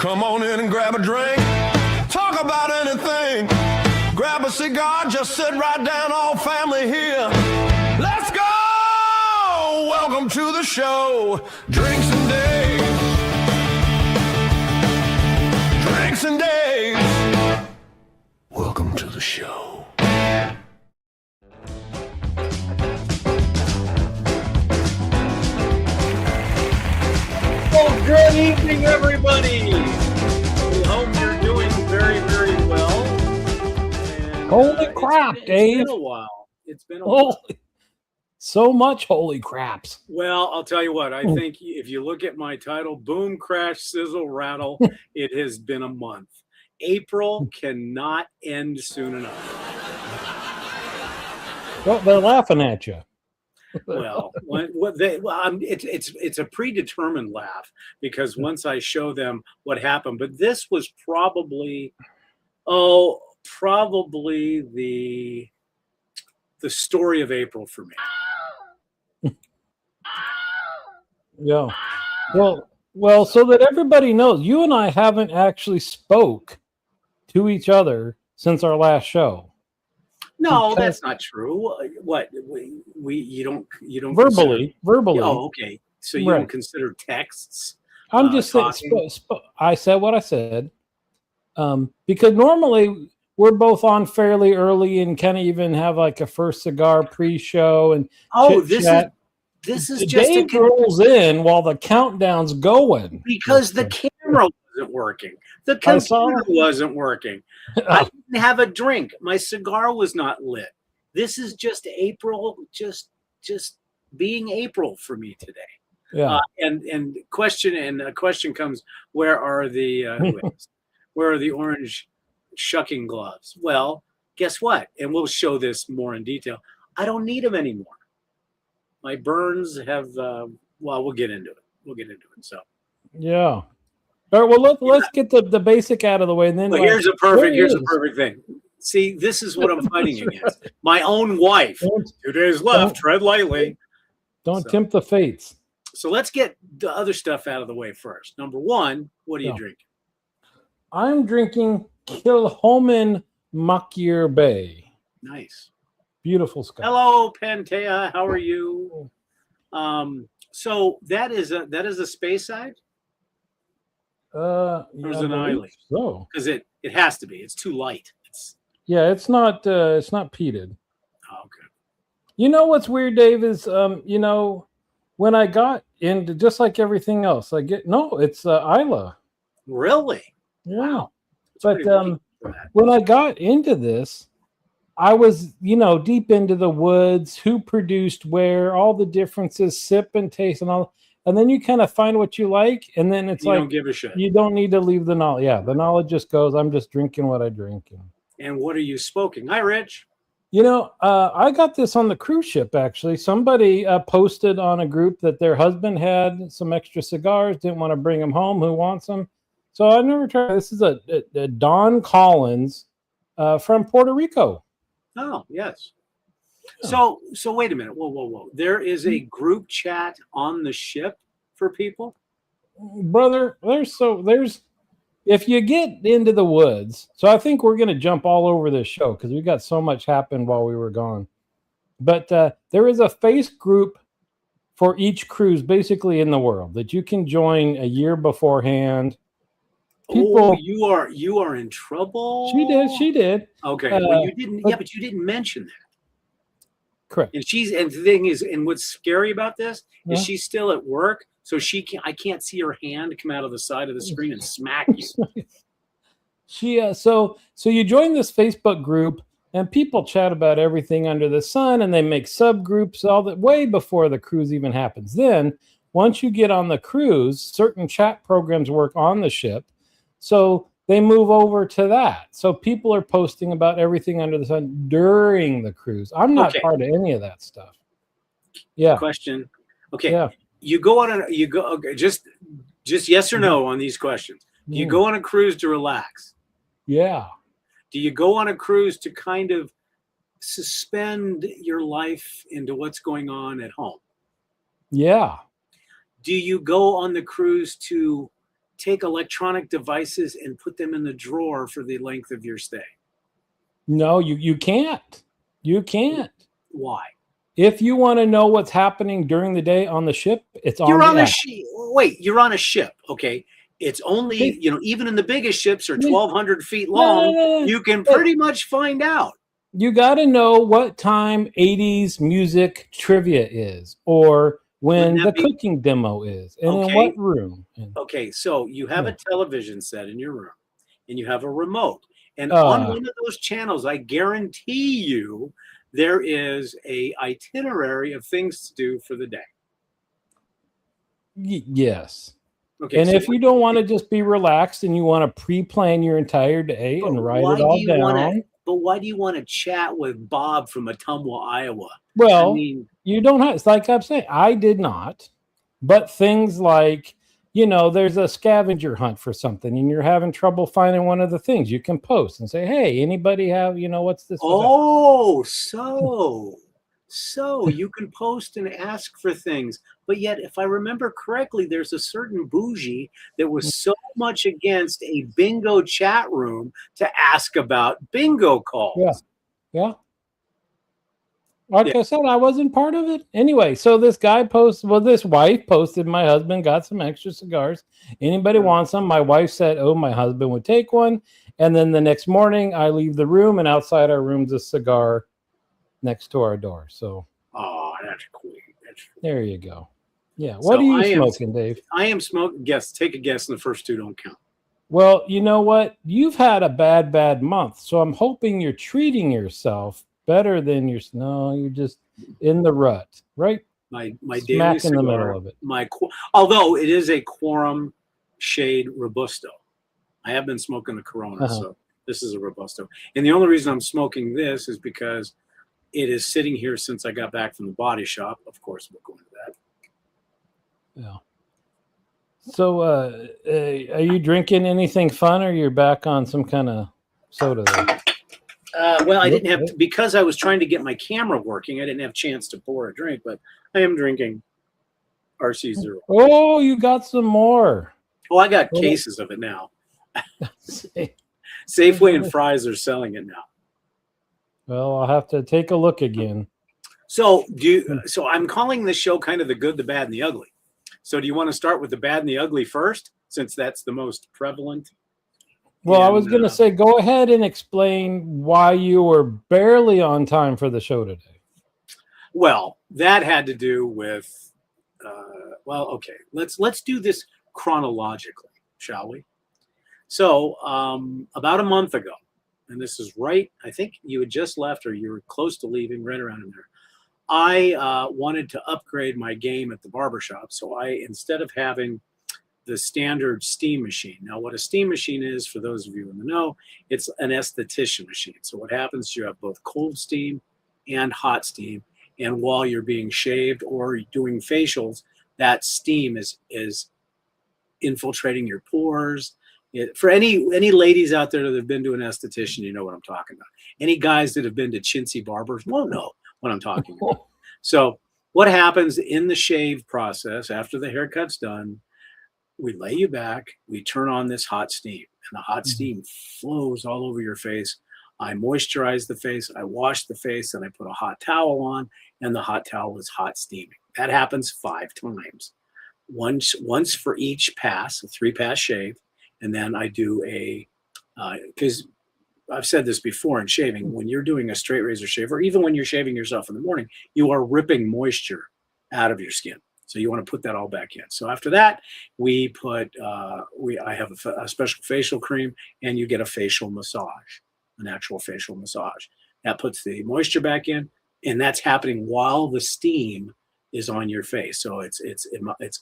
Come on in and grab a drink. Talk about anything. Grab a cigar, just sit right down, all family here. Let's go! Welcome to the show. Drinks and Dave. Drinks and Dave. Welcome to the show. Well, good evening, everybody. We hope you're doing very, very well. And, Holy crap, Dave. It's been a while. It's been a while. So much holy craps. Well, I'll tell you what. I think if you look at my title, Boom, Crash, Sizzle, Rattle, it has been a month. April cannot end soon enough. Well, they're laughing at you. Well, it's a predetermined laugh because once I show them what happened, but this was probably the story of April for me. Yeah. Well, so that everybody knows, you and I haven't actually spoke to each other since our last show. No, that's not true. What you don't verbally. Oh, okay. So you don't consider texts. I'm just saying. I said what I said. Because normally we're both on fairly early and kind of even have like a first cigar pre-show and this is Dave just rolls in while the countdown's going because the camera wasn't working. The computer wasn't working. I didn't have a drink. My cigar was not lit. This is just April, just being April for me today. Yeah. And a question comes: where are the orange shucking gloves? Well, guess what? And we'll show this more in detail. I don't need them anymore. My burns have. We'll get into it. So. Yeah. All right, well, let's get the basic out of the way, and then here's a perfect thing. See, this is what I'm fighting against. My own wife. 2 days left. Tread lightly. Don't tempt the fates. So let's get the other stuff out of the way first. Number one, what are you drinking? I'm drinking Kilchoman Makir Bay. Nice. Beautiful stuff. Hello, Pantea. How are you? So that is a space side. Or is it an Eiley? So because it has to be. It's too light. It's not peated. Oh, okay. You know what's weird, Dave, is when I got into, just like everything else, it's Isla. Really? Yeah. Wow. But when I got into this, I was, deep into the woods, who produced where, all the differences, sip and taste and all. And then you kind of find what you like, and then it's you don't give a shit. You don't need to leave the knowledge. Yeah, the knowledge just goes. I'm just drinking what I drink. And what are you smoking? Hi, Rich. I got this on the cruise ship, actually. Somebody posted on a group that their husband had some extra cigars, didn't want to bring them home. Who wants them? So I never tried. This is a Don Collins from Puerto Rico. Oh, yes. So wait a minute. Whoa. There is a group chat on the ship for people? Brother, there's if you get into the woods, so I think we're going to jump all over this show because we got so much happened while we were gone. But there is a face group for each cruise basically in the world that you can join a year beforehand. People, you are in trouble. She did. Okay. Well, you didn't. But you didn't mention that. Correct. And the thing is, and what's scary about this is she's still at work, so I can't see her hand come out of the side of the screen and smack you. So you join this Facebook group, and people chat about everything under the sun, and they make subgroups all that way before the cruise even happens. Then, once you get on the cruise, certain chat programs work on the ship, so they move over to that. So people are posting about everything under the sun during the cruise. I'm not part of any of that stuff. Yeah. Question. Okay. Yeah. You go just yes or no on these questions. Do you go on a cruise to relax? Yeah. Do you go on a cruise to kind of suspend your life into what's going on at home? Yeah. Do you go on the cruise to take electronic devices and put them in the drawer for the length of your stay? No, you can't. You can't. Why? If you want to know what's happening during the day on the ship, it's on You're the on a app. wait, you're on a ship, okay? It's only, Hey. even in the biggest ships are Yeah. 1,200 feet long. No. You can pretty much find out. You got to know what time 80s music trivia is, or when Wouldn't the that be- cooking demo is, and in Okay. what room. And, Okay, so you have Yeah. a television set in your room and you have a remote. And on one of those channels, I guarantee you, there is a itinerary of things to do for the day. yes. Okay, And so if you don't want to just be relaxed and you want to pre-plan your entire day But and write why it do all you wanna- down, but why do you want to chat with Bob from Ottumwa, Iowa? well, I mean, you don't have. It's like I'm saying, I did not. But things like, there's a scavenger hunt for something, and you're having trouble finding one of the things, you can post and say, "Hey, anybody have, what's this?" oh, so you can post and ask for things. But yet, if I remember correctly, there's a certain bougie that was so much against a bingo chat room to ask about bingo calls. Yeah. Yeah. Like Yeah. I said, I wasn't part of it. Anyway, so this wife posted, my husband got some extra cigars. Anybody Yeah. wants some? My wife said, oh, my husband would take one. And then the next morning, I leave the room, and outside our room's a cigar next to our door. So Oh, that's cool. That's cool. there you go. Yeah. So What are you I am- smoking, Dave? I am smoking. Guess. Take a guess, and the first two don't count. Well, you know what? You've had a bad month. So I'm hoping you're treating yourself better than you're just in the rut, right? My Smack daily in the cigar, middle of it. although it is a Quorum Shade Robusto. I have been smoking the Corona, Uh-huh. so this is a Robusto. And the only reason I'm smoking this is because it is sitting here since I got back from the body shop. Of course, we'll go into that. Yeah. So, are you drinking anything fun, or you're back on some kind of soda there? Well, I Yep, didn't have yep. to, because I was trying to get my camera working. I didn't have a chance to pour a drink, but I am drinking RC0. Oh, you got some more. Oh, I got Well, cases of it now. Safeway and Fry's are selling it now. Well, I'll have to take a look again. So so I'm calling this show kind of the good, the bad, and the ugly. So do you want to start with the bad and the ugly first, since that's the most prevalent? Well, I And, was going to say, go ahead and explain why you were barely on time for the show today. Well, that had to do with, okay, let's do this chronologically, shall we? So about a month ago, and this is right, I think you had just left or you were close to leaving, right around in there. I wanted to upgrade my game at the barbershop. So instead of having the standard steam machine. Now, what a steam machine is, for those of you in the know, it's an esthetician machine. So what happens is you have both cold steam and hot steam. And while you're being shaved or doing facials, that steam is infiltrating your pores. For any ladies out there that have been to an esthetician, you know what I'm talking about. Any guys that have been to chintzy barbers won't know what I'm talking about. So what happens in the shave process after the haircut's done, we lay you back, we turn on this hot steam, and the hot steam flows all over your face. I moisturize the face, I wash the face, and I put a hot towel on, and the hot towel is hot steaming. That happens 5 times. Once for each pass, a 3-pass shave, and then I do because I've said this before in shaving, when you're doing a straight razor shave, or even when you're shaving yourself in the morning, you are ripping moisture out of your skin. So you want to put that all back in. So after that, we put, I have a special facial cream, and you get a facial massage, an actual facial massage. That puts the moisture back in, and that's happening while the steam is on your face. So it's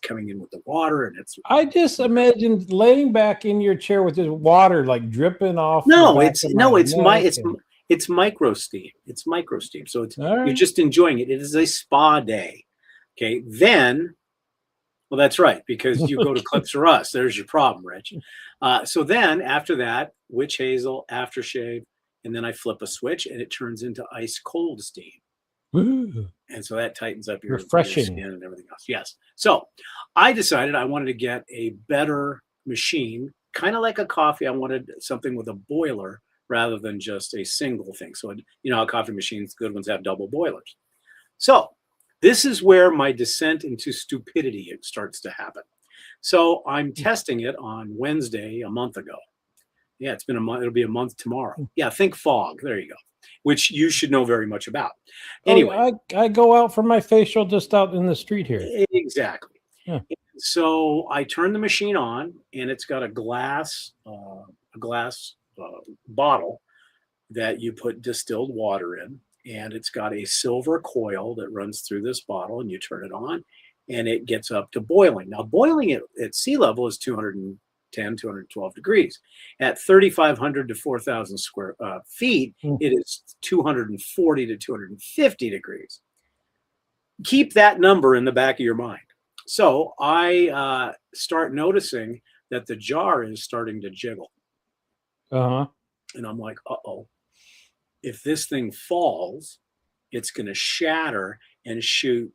coming in with the water, and it's. I just imagined laying back in your chair with this water like dripping off. No, the back of my neck it's micro steam. It's micro steam. So it's All right. you're just enjoying it. It is a spa day. Okay, then, well, that's right, because you go to Clips or Us. There's your problem, Rich. So then, after that, witch hazel, aftershave, and then I flip a switch, and it turns into ice cold steam. Ooh. And so that tightens up your Refreshing. skin and everything else. Yes. So I decided I wanted to get a better machine, kind of like a coffee. I wanted something with a boiler rather than just a single thing. So, you know how coffee machines, good ones, have double boilers. So this is where my descent into stupidity starts to happen. So I'm testing it on Wednesday a month ago. Yeah, it's been a month. It'll be a month tomorrow. Yeah, think fog. There you go. Which you should know very much about. Anyway, I go out for my facial just out in the street here. Exactly. Yeah. So I turn the machine on, and it's got a glass bottle that you put distilled water in, and it's got a silver coil that runs through this bottle, and you turn it on, and it gets up to boiling. Now, boiling at sea level is 210, 212 degrees. At 3,500 to 4,000 square feet, it is 240 to 250 degrees. Keep that number in the back of your mind. So I start noticing that the jar is starting to jiggle. Uh-huh. And I'm like, uh-oh. If this thing falls, it's going to shatter and shoot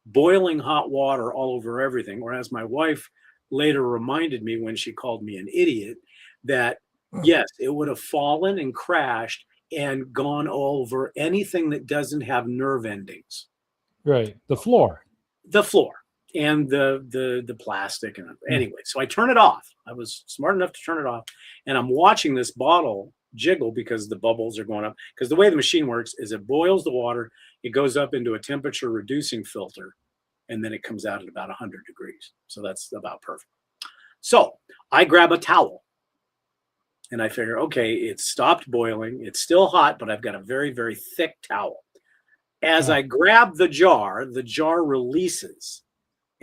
boiling hot water all over everything. Or as my wife later reminded me when she called me an idiot, that yes, it would have fallen and crashed and gone over anything that doesn't have nerve endings. Right. The floor And the plastic. And anyway, so I turn it off. I was smart enough to turn it off, and I'm watching this bottle jiggle because the bubbles are going up. Because the way the machine works is it boils the water, it goes up into a temperature reducing filter, and then it comes out at about 100 degrees. So that's about perfect. So I grab a towel, and I figure, okay, it's stopped boiling. It's still hot, but I've got a very, very thick towel. As I grab the jar releases.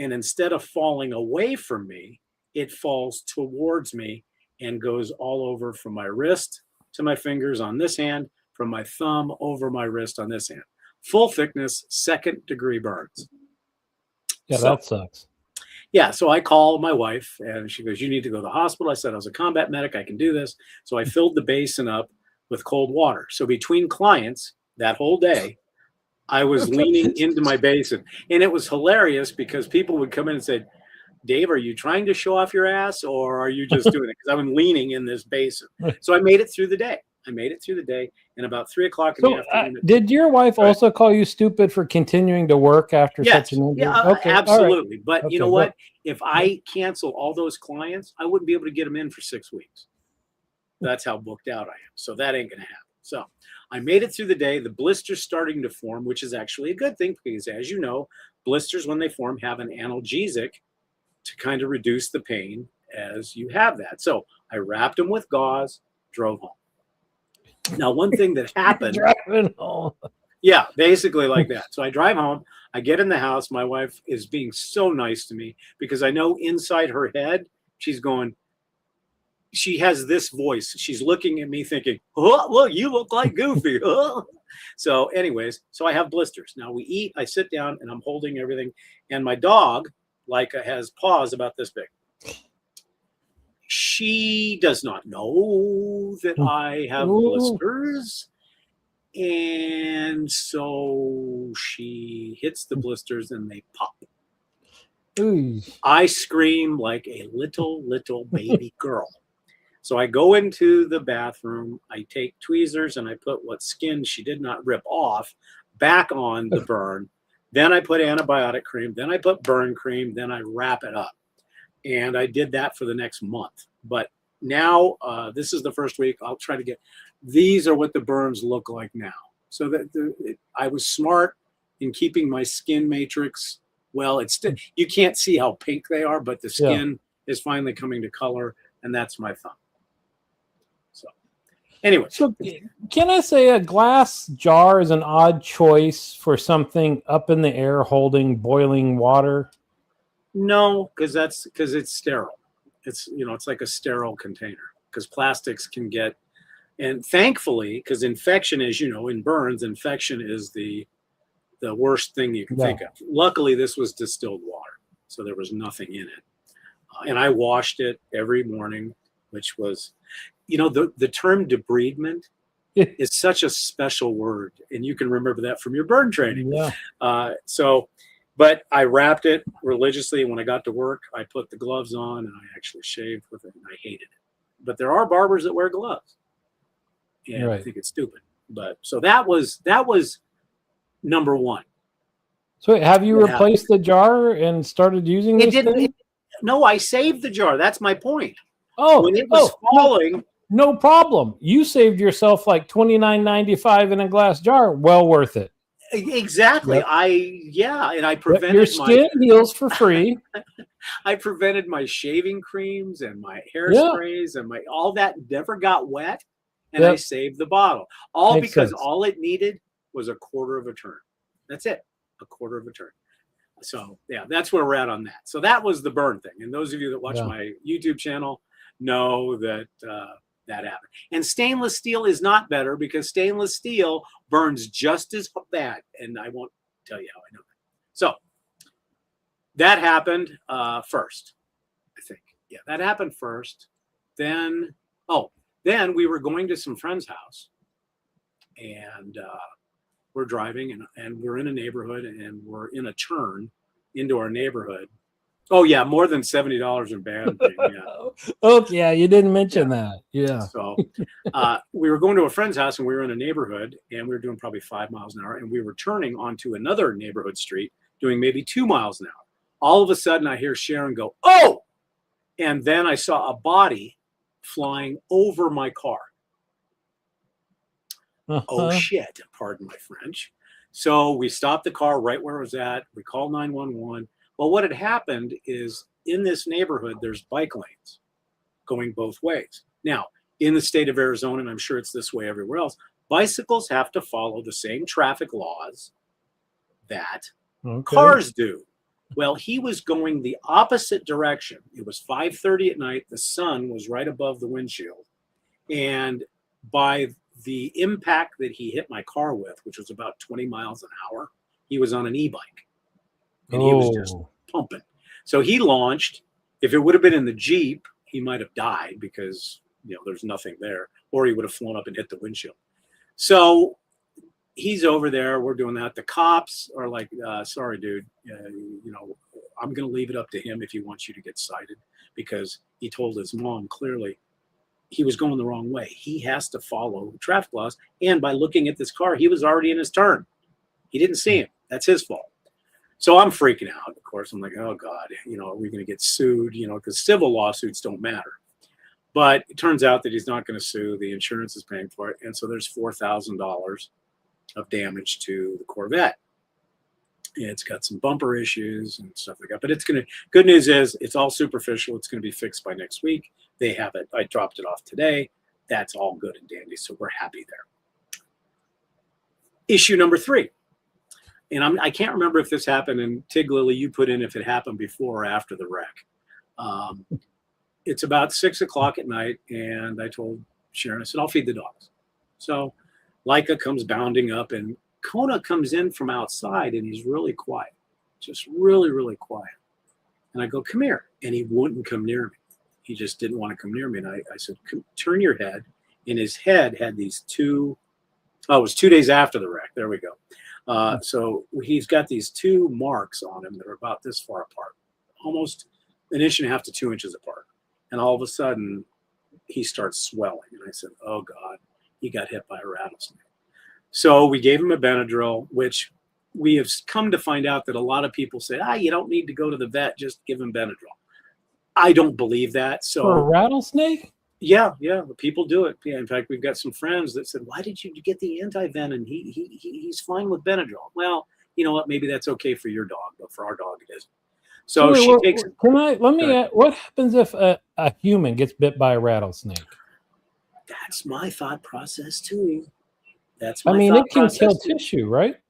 And instead of falling away from me, it falls towards me and goes all over from my wrist to my fingers on this hand, from my thumb over my wrist on this hand. Full thickness, 2nd degree burns. Yeah, that sucks. Yeah, so I call my wife, and she goes, you need to go to the hospital. I said, I was a combat medic. I can do this. So I filled the basin up with cold water. So between clients that whole day, I was leaning into my basin, and it was hilarious because people would come in and say, Dave, are you trying to show off your ass, or are you just doing it? Because I'm leaning in this basin. So I made it through the day. And about 3 o'clock in the afternoon. Did your wife also call you stupid for continuing to work after such an injury? Yeah, okay, absolutely. Right. But you know what? If I cancel all those clients, I wouldn't be able to get them in for 6 weeks. That's how booked out I am. So that ain't going to happen. So I made it through the day. The blisters starting to form, which is actually a good thing because, as you know, blisters, when they form, have an analgesic to kind of reduce the pain as you have that. So I wrapped them with gauze, drove home. Now, one thing that happened. Driving home. Yeah, basically like that. So I drive home. I get in the house. My wife is being so nice to me because I know inside her head, she's going, she has this voice. She's looking at me thinking, oh, look, you look like Goofy. So anyways, so I have blisters. Now we eat, I sit down, and I'm holding everything. And my dog, Leica, has paws about this big. She does not know that I have blisters. And so she hits the blisters and they pop. Ooh. I scream like a little baby girl. So I go into the bathroom, I take tweezers and I put what skin she did not rip off back on the burn. Then I put antibiotic cream, then I put burn cream, then I wrap it up. And I did that for the next month. But now this is the first week. I'll try to get, these are what the burns look like now. So that I was smart in keeping my skin matrix. Well, it's still, you can't see how pink they are, but the skin is finally coming to color, and that's my thumb. So anyway. So can I say a glass jar is an odd choice for something up in the air holding boiling water? No, because it's sterile. It's, you know, it's like a sterile container because plastics can get, and thankfully, because infection, as you know, in burns, infection is the worst thing you can think of. Luckily, this was distilled water, so there was nothing in it. And I washed it every morning, which was, you know, the term debridement is such a special word, and you can remember that from your burn training. Yeah. So But I wrapped it religiously. When I got to work, I put the gloves on and I actually shaved with it, and I hated it. But there are barbers that wear gloves, and I Right. think it's stupid. But so that was number one. So wait, have you Yeah. replaced the jar and started using It this didn't. thing? No, I saved the jar. That's my point. Oh, When it was no, falling, no problem. You saved yourself like $29.95 in a glass jar. Well worth it. exactly. Yep. And I Your prevented skin heals for free. I prevented my shaving creams and my Yeah. hairsprays and my all that never got wet, and I Yep. saved the bottle. All Makes because sense. all it needed was a quarter of a turn. That's it, a quarter of a turn. So yeah, that's where we're at on that. So that was the burn thing. And those of you that watch Yeah. my YouTube channel know that that happened. And stainless steel is not better because stainless steel burns just as bad. And I won't tell you how I know that. So that happened first, I think. Yeah, that happened first. Then we were going to some friend's house, and we're driving, and we're in a neighborhood, and we're in a turn into our neighborhood. Oh yeah, more than $70 in band fee. Yeah. Oh, yeah, you didn't mention that. Yeah. So we were going to a friend's house, and we were in a neighborhood, and we were doing probably 5 miles an hour, and we were turning onto another neighborhood street, doing maybe 2 miles an hour. All of a sudden, I hear Sharon go, "Oh!" And then I saw a body flying over my car. Oh Uh-huh. shit, pardon my French. So we stopped the car right where it was at. We called 911. Well, what had happened is in this neighborhood, there's bike lanes going both ways. Now, in the state of Arizona, and I'm sure it's this way everywhere else, bicycles have to follow the same traffic laws that Okay. cars do. Well, he was going the opposite direction. It was 5:30 at night. The sun was right above the windshield. And by the impact that he hit my car with, which was about 20 miles an hour, he was on an e-bike. And he was just Oh. pumping. So he launched. If it would have been in the Jeep, he might have died because there's nothing there, or he would have flown up and hit the windshield. So he's over there. We're doing that. The cops are like, "Sorry, dude. I'm going to leave it up to him if he wants you to get cited," because he told his mom clearly he was going the wrong way. He has to follow traffic laws. And by looking at this car, he was already in his turn. He didn't see him. That's his fault. So I'm freaking out. Of course, I'm like, "Oh God, are we going to get sued?" Because civil lawsuits don't matter. But it turns out that he's not going to sue. The insurance is paying for it. And so there's $4,000 of damage to the Corvette. It's got some bumper issues and stuff like that. But good news is it's all superficial. It's going to be fixed by next week. They have it. I dropped it off today. That's all good and dandy. So we're happy there. Issue number 3. And I can't remember if this happened, and Tig Lily, you put in if it happened before or after the wreck. It's about 6 o'clock at night, and I told Sharon, I said, "I'll feed the dogs." So Leica comes bounding up, and Kona comes in from outside, and he's really quiet, just really, really quiet. And I go, "Come here." And he wouldn't come near me. He just didn't want to come near me. And I said, "Turn your head." And his head had these it was 2 days after the wreck. There we go. So he's got these 2 marks on him that are about this far apart, almost 1.5 to 2 inches apart. And all of a sudden, he starts swelling. And I said, "Oh, God, he got hit by a rattlesnake." So we gave him a Benadryl, which we have come to find out that a lot of people say, "You don't need to go to the vet, just give him Benadryl." I don't believe that. For a So rattlesnake? yeah, people do it. Yeah, in fact, we've got some friends that said, "Why did you get the anti-venom? He's fine with Benadryl." Well, you know what? Maybe that's okay for your dog, but for our dog, it isn't. So Wait, she takes. let me Go ahead. ask, what happens if a human gets bit by a rattlesnake? That's my thought process too. That's I my mean, thought it can kill process too. tissue, right?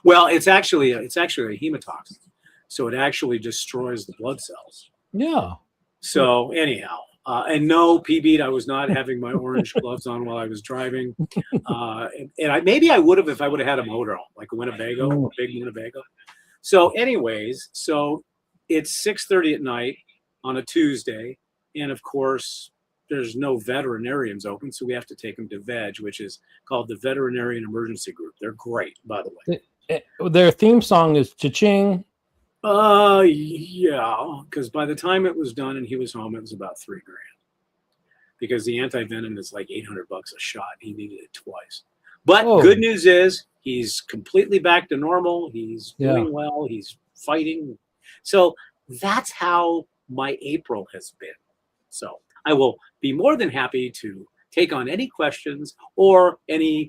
Well, it's actually a hemotoxin, so it actually destroys the blood cells. Yeah. So anyhow, and no, PB, I was not having my orange gloves on while I was driving, and maybe I would have if I would have had a motor, like a Winnebago, a big Winnebago. So, anyways, it's 6:30 at night on a Tuesday, and of course, there's no veterinarians open, so we have to take them to VEG, which is called the Veterinarian Emergency Group. They're great, by the way. Their theme song is Cha-Ching. Yeah, because by the time it was done and he was home, it was about $3,000. Because the anti-venom is like $800 a shot. He needed it twice. But Oh. good news is he's completely back to normal. He's Yeah. doing well. He's fighting. So that's how my April has been. So I will be more than happy to take on any questions or any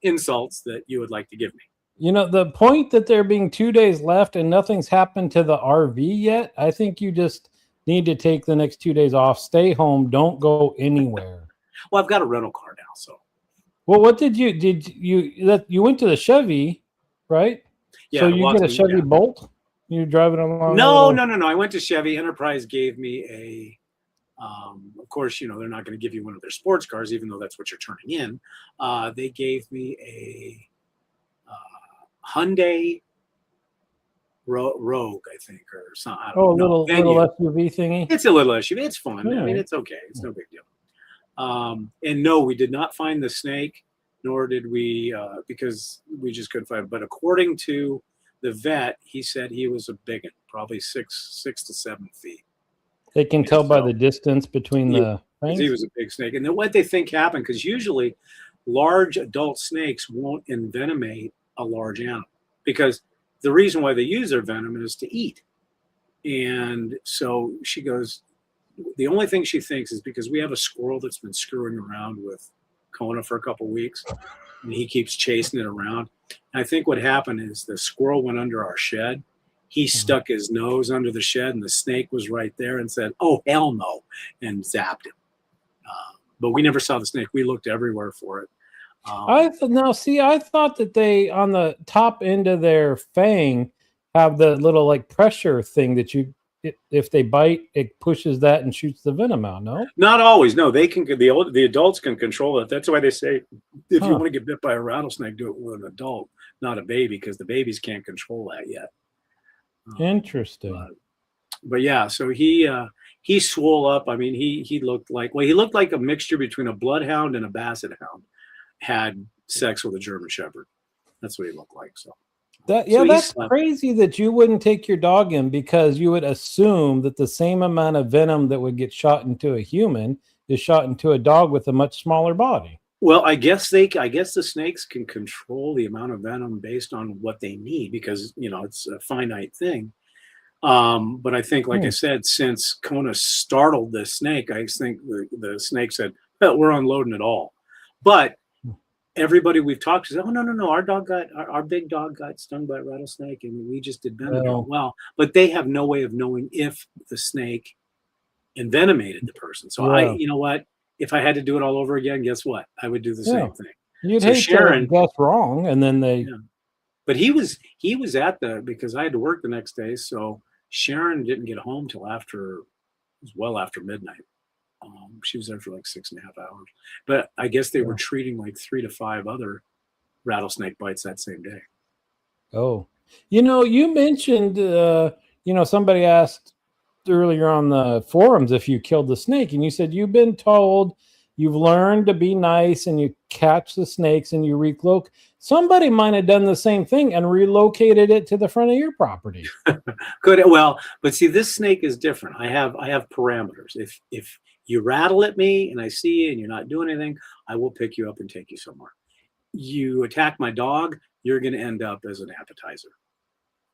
insults that you would like to give me. You know, the point that there being 2 days left and nothing's happened to the RV yet, I think you just need to take the next 2 days off, stay home, don't go anywhere. Well, I've got a rental car now, so. Well, what did you you went to the Chevy, right? Yeah, So you get a Chevy Bolt? You drive it along? No. I went to Chevy. Enterprise gave me a, of course, you know, they're not going to give you one of their sports cars, even though that's what you're turning in. They gave me a Hyundai Rogue, I think, or something. I don't know. Little SUV thingy. It's a little SUV. It's fun. I mean, Alright. it's okay. It's no big deal. And no, we did not find the snake, nor did we, because we just couldn't find it. But according to the vet, he said he was a big one, probably 6 to 7 feet. They can tell by the distance between the things. He was a big snake. And then what they think happened, because usually large adult snakes won't envenomate a large animal, because the reason why they use their venom is to eat. And so she goes, the only thing she thinks is because we have a squirrel that's been screwing around with Kona for a couple weeks, and he keeps chasing it around. And I think what happened is the squirrel went under our shed. He stuck his nose under the shed, and the snake was right there and said, "Oh, hell no," and zapped him. But we never saw the snake. We looked everywhere for it. I thought that they, on the top end of their fang, have the little like pressure thing that if they bite, it pushes that and shoots the venom out. No, not always. No, they can. The adults can control it. That's why they say if you want to get bit by a rattlesnake, do it with an adult, not a baby, because the babies can't control that yet. Interesting. But yeah, so he swole up. I mean, he looked like a mixture between a bloodhound and a basset hound had sex with a German Shepherd. That's what he looked like. So that's crazy that you wouldn't take your dog in, because you would assume that the same amount of venom that would get shot into a human is shot into a dog with a much smaller body. Well, I guess the snakes can control the amount of venom based on what they need, because you know it's a finite thing. But I think, like I said, since Kona startled the snake, I think the snake said, "Well, we're unloading it all." But everybody we've talked to said, "Oh no, our big dog got stung by a rattlesnake, and we just did Benadryl." Well, but they have no way of knowing if the snake envenomated the person. So you know what? If I had to do it all over again, guess what? I would do the same thing. You'd hate Sharon, to guess wrong, and then they. Yeah. But he was because I had to work the next day, so Sharon didn't get home till well after midnight. She was there for like 6.5 hours. But I guess they were treating like 3 to 5 other rattlesnake bites that same day. Oh, you mentioned, somebody asked earlier on the forums if you killed the snake, and you said you've been told you've learned to be nice and you catch the snakes and you recloak. Somebody might have done the same thing and relocated it to the front of your property. But see, this snake is different. I have parameters. If you rattle at me and I see you and you're not doing anything, I will pick you up and take you somewhere. You attack my dog, you're going to end up as an appetizer.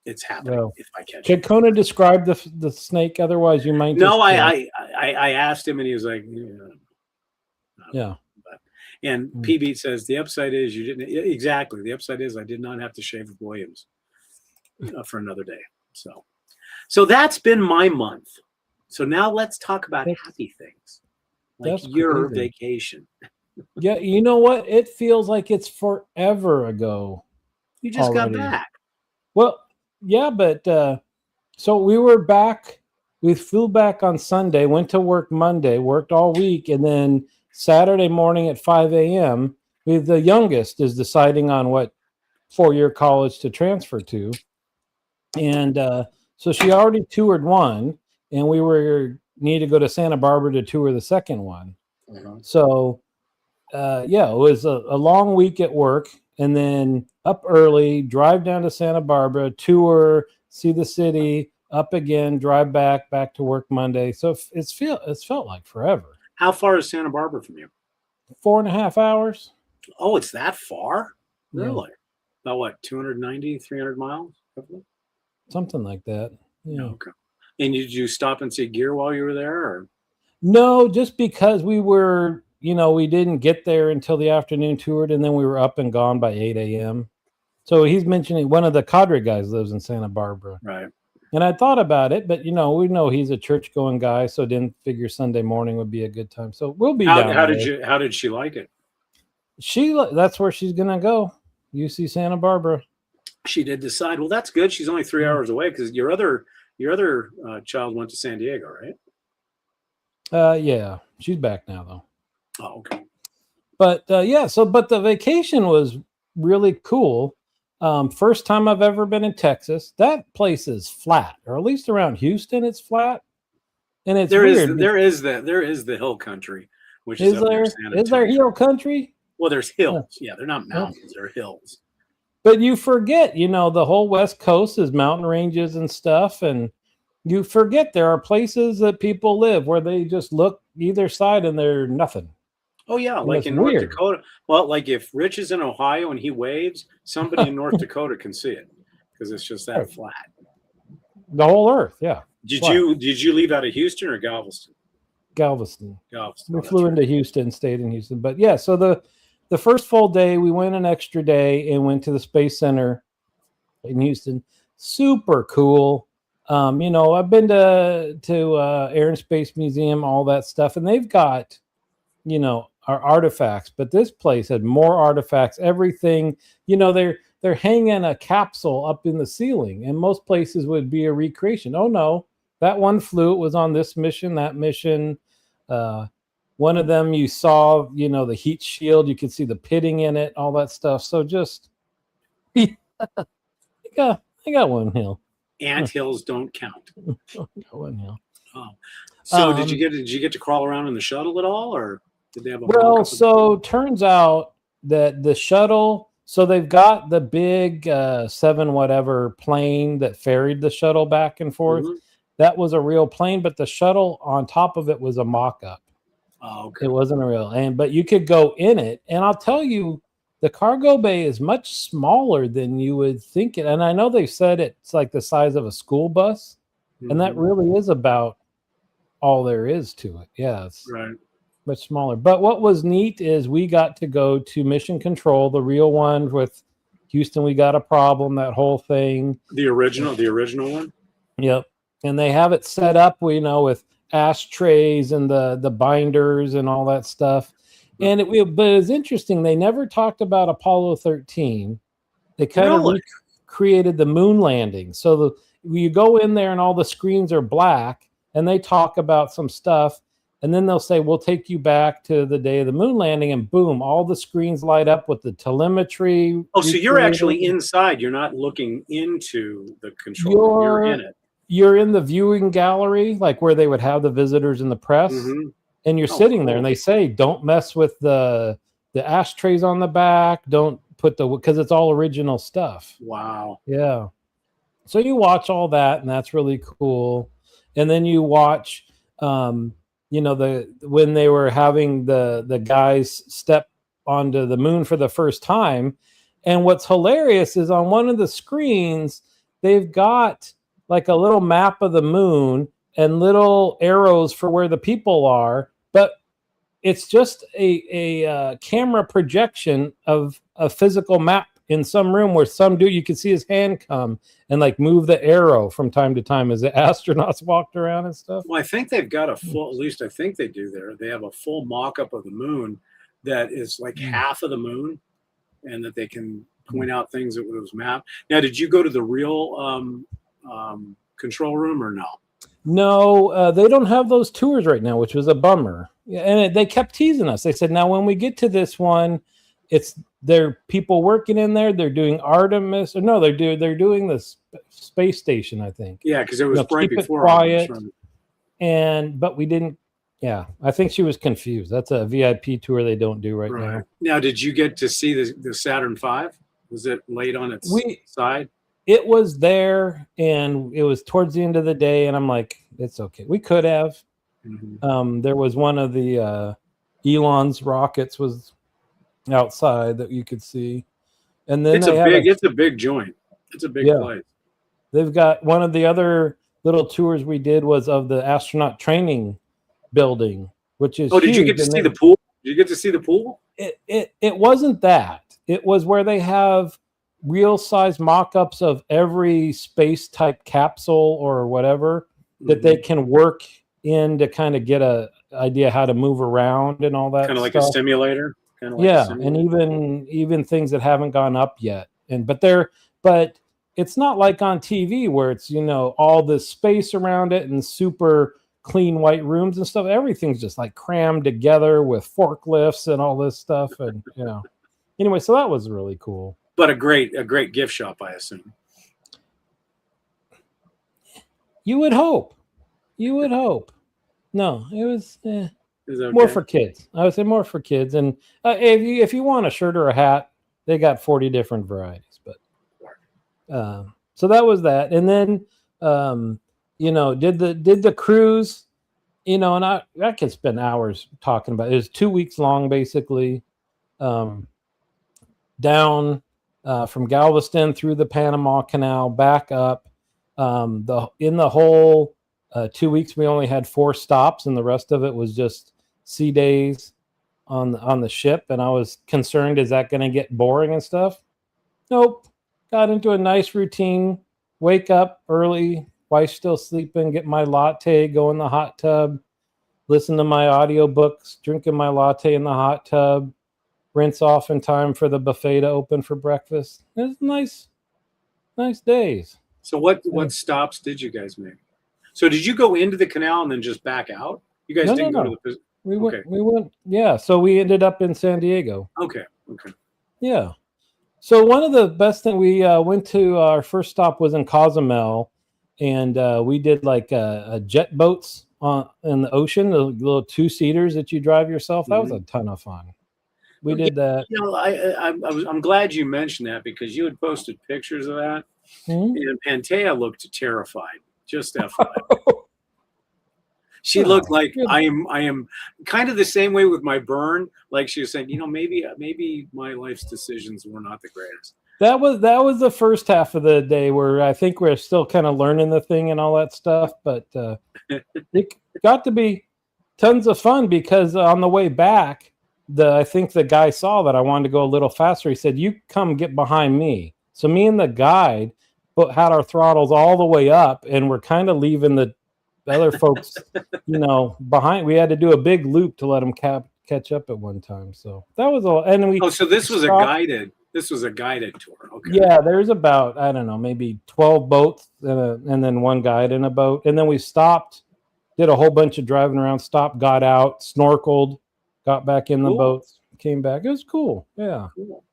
It's happening if I catch Could Kona describe the snake? Otherwise, you might. No, I asked him and he was like, yeah. And PB says the upside is you didn't exactly. The upside is I did not have to shave with Williams for another day. So that's been my month. So now let's talk about happy things, like your vacation. Yeah, you know what? It feels like it's forever ago. You just got back. Well, yeah, but so we were back. We flew back on Sunday, went to work Monday, worked all week, and then Saturday morning at 5 a.m., the youngest is deciding on what 4-year college to transfer to. And so she already toured one, and we need to go to Santa Barbara to tour the second one. So, it was a long week at work. and then up early, drive down to Santa Barbara, tour, see the city, up again, drive back to work Monday. So it's felt like forever. How far is Santa Barbara from you? 4.5 hours. Oh, it's that far? Yeah. Really? About what, 290, 300 miles? Something like that. Yeah. Okay. And did you stop and see gear while you were there? Or? No, just because we were, we didn't get there until the afternoon toured, and then we were up and gone by 8 a.m. So he's mentioning one of the cadre guys lives in Santa Barbara. Right. And I thought about it, but we know he's a church going guy, so didn't figure Sunday morning would be a good time. So we'll be down there. How did she like it? That's where she's gonna go. UC Santa Barbara. She did decide. Well, that's good. She's only 3 hours away, because your other child went to San Diego, right? Yeah, she's back now though. Oh, okay. But but the vacation was really cool. First time I've ever been in Texas. That place is flat, or at least around Houston, it's flat. And it's weird. There is the hill country, which is up near there San is there Antonio. hill country? Well, there's hills. Yeah, they're not mountains. They're hills. But you forget, the whole West Coast is mountain ranges and stuff, and you forget there are places that people live where they just look either side and they're nothing. Oh yeah, And like that's in North weird. Dakota. Well, like if Rich is in Ohio and he waves, somebody in North Dakota can see it, because it's just that Right. flat. The whole earth, yeah. Did Flat. you leave out of Houston or Galveston? Galveston. Galveston. We Oh, that's flew right. into Houston, stayed in Houston. But yeah, so the first full day, we went an extra day and went to the Space Center in Houston. Super cool. I've been to Air and Space Museum, all that stuff, and they've got, our artifacts, but this place had more artifacts, everything. They're hanging a capsule up in the ceiling, and most places would be a recreation. Oh no, that one flew, it was on this mission, that mission. One of them you saw, the heat shield, you could see the pitting in it, all that stuff. So just I got one hill. Ant hills don't count. I got one hill. Oh. So did Um, you get to crawl around in the shuttle at all, or did they have a Well, mock-up? so turns out that the shuttle, so they've got the big 7 whatever plane that ferried the shuttle back and forth. Mhm. That was a real plane, but the shuttle on top of it was a mock-up. Oh, okay. It wasn't a real, but you could go in it. And I'll tell you, the cargo bay is much smaller than you would think it. And I know they said it's like the size of a school bus, and that Mhm. really is about all there is to it. Yeah, it's Right. much smaller. But what was neat is we got to go to Mission Control, the real one with Houston. We got a problem, that whole thing. The original one. Yep. And they have it set up, with ashtrays and the binders and all that stuff. And but it's interesting. They never talked about Apollo 13. They kind of Really? recreated the moon landing. So you go in there and all the screens are black, and they talk about some stuff. And then they'll say, we'll take you back to the day of the moon landing, and boom, all the screens light up with the telemetry. Oh, so you're recreated. actually inside. You're not looking into the control room. You're in it. You're in the viewing gallery, like where they would have the visitors and the press, Mhm. and you're Oh, sitting there, cool. and they say, don't mess with the ashtrays on the back. Don't put because it's all original stuff. Wow. Yeah. So you watch all that, and that's really cool. And then you watch, when they were having the guys step onto the moon for the first time. And what's hilarious is on one of the screens, they've got like a little map of the moon and little arrows for where the people are, but it's just a camera projection of a physical map in some room where some dude, you can see his hand come and like move the arrow from time to time as the astronauts walked around and stuff. Well, I think they've got a full, at least I think they do there. They have a full mock-up of the moon that is like half of the moon, and that they can point out things that was mapped. Now, did you go to the real control room or no? No, they don't have those tours right now, which was a bummer. Yeah, and they kept teasing us. They said, now when we get to this one, there are people working in there. They're doing Artemis, or no, they're doing the space station, I think. Yeah, because it was right keep it before. quiet. Artemis, right? But we didn't Yeah, I think she was confused. That's a VIP tour they don't do right Right. now. Now, did you get to see the Saturn V? Was it laid on its side? It was there, and it was towards the end of the day, and I'm like, it's okay. We could have. There was one of the Elon's rockets was outside that you could see, and then it's a big joint. It's a big place. They've got one of the other little tours we did was of the astronaut training building, which is did you get to see the pool? Did you get to see the pool? It wasn't that. It was where they have real size mock-ups of every space type capsule or whatever that they can work in to kind of get a idea how to move around and all that. Kind of like a simulator. And even things that haven't gone up yet. But it's not like on TV where it's, all this space around it and super clean white rooms and stuff. Everything's just like crammed together with forklifts and all this stuff. And, anyway, so that was really cool. But a great gift shop, I assume. You would hope. No, it was Okay. more for kids. I would say more for kids. And if you want a shirt or a hat, they got 40 different varieties. But so that was that. And then did the cruise, and I could spend hours talking about it. It was 2 weeks long, basically, down from Galveston through the Panama Canal, back up. In the whole 2 weeks, we only had 4 stops, and the rest of it was just sea days on the ship. And I was concerned, is that going to get boring and stuff? Nope. Got into a nice routine. Wake up early, wife's still sleeping, get my latte, go in the hot tub, listen to my audiobooks, drinking my latte in the hot tub, rinse off in time for the buffet to open for breakfast. It was nice days. So what stops did you guys make? So did you go into the canal and then just back out? You guys didn't go to the... We went, yeah. So we ended up in San Diego. Okay. Yeah. So one of the best things, we went to, our first stop was in Cozumel, and we did like jet boats in the ocean, the little 2-seaters that you drive yourself. That was a ton of fun. We did that. I'm glad you mentioned that, because you had posted pictures of that, and Pantea looked terrified. Just FYI. She looked like I am kind of the same way with my burn. Like she was saying, maybe my life's decisions were not the greatest. That was the first half of the day where I think we're still kind of learning the thing and all that stuff. But it got to be tons of fun, because on the way back, I think the guy saw that I wanted to go a little faster. He said, "You come get behind me." So me and the guide had our throttles all the way up, and we're kind of leaving the other folks, behind. We had to do a big loop to let them catch up at one time. So that was all. And we. Oh, so this was a guided tour. Okay. Yeah, there's about, I don't know, maybe 12 boats and then one guide in a boat. And then we stopped, did a whole bunch of driving around, stopped, got out, snorkeled, got back in the boats, came back. It was cool. Yeah. Cool.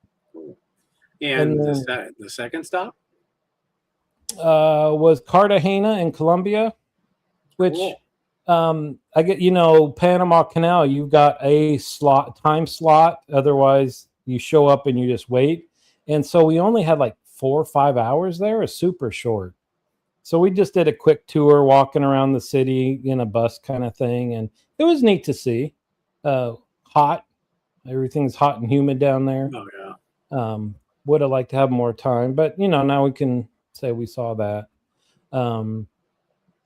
And the second stop? Was Cartagena in Colombia, which I get, Panama Canal, you've got a time slot. Otherwise, you show up and you just wait. And so we only had like 4 or 5 hours there. It's super short. So we just did a quick tour, walking around the city in a bus kind of thing. And it was neat to see. Hot. Everything's hot and humid down there. Oh, yeah. Would have liked to have more time. But, now we can say we saw that. And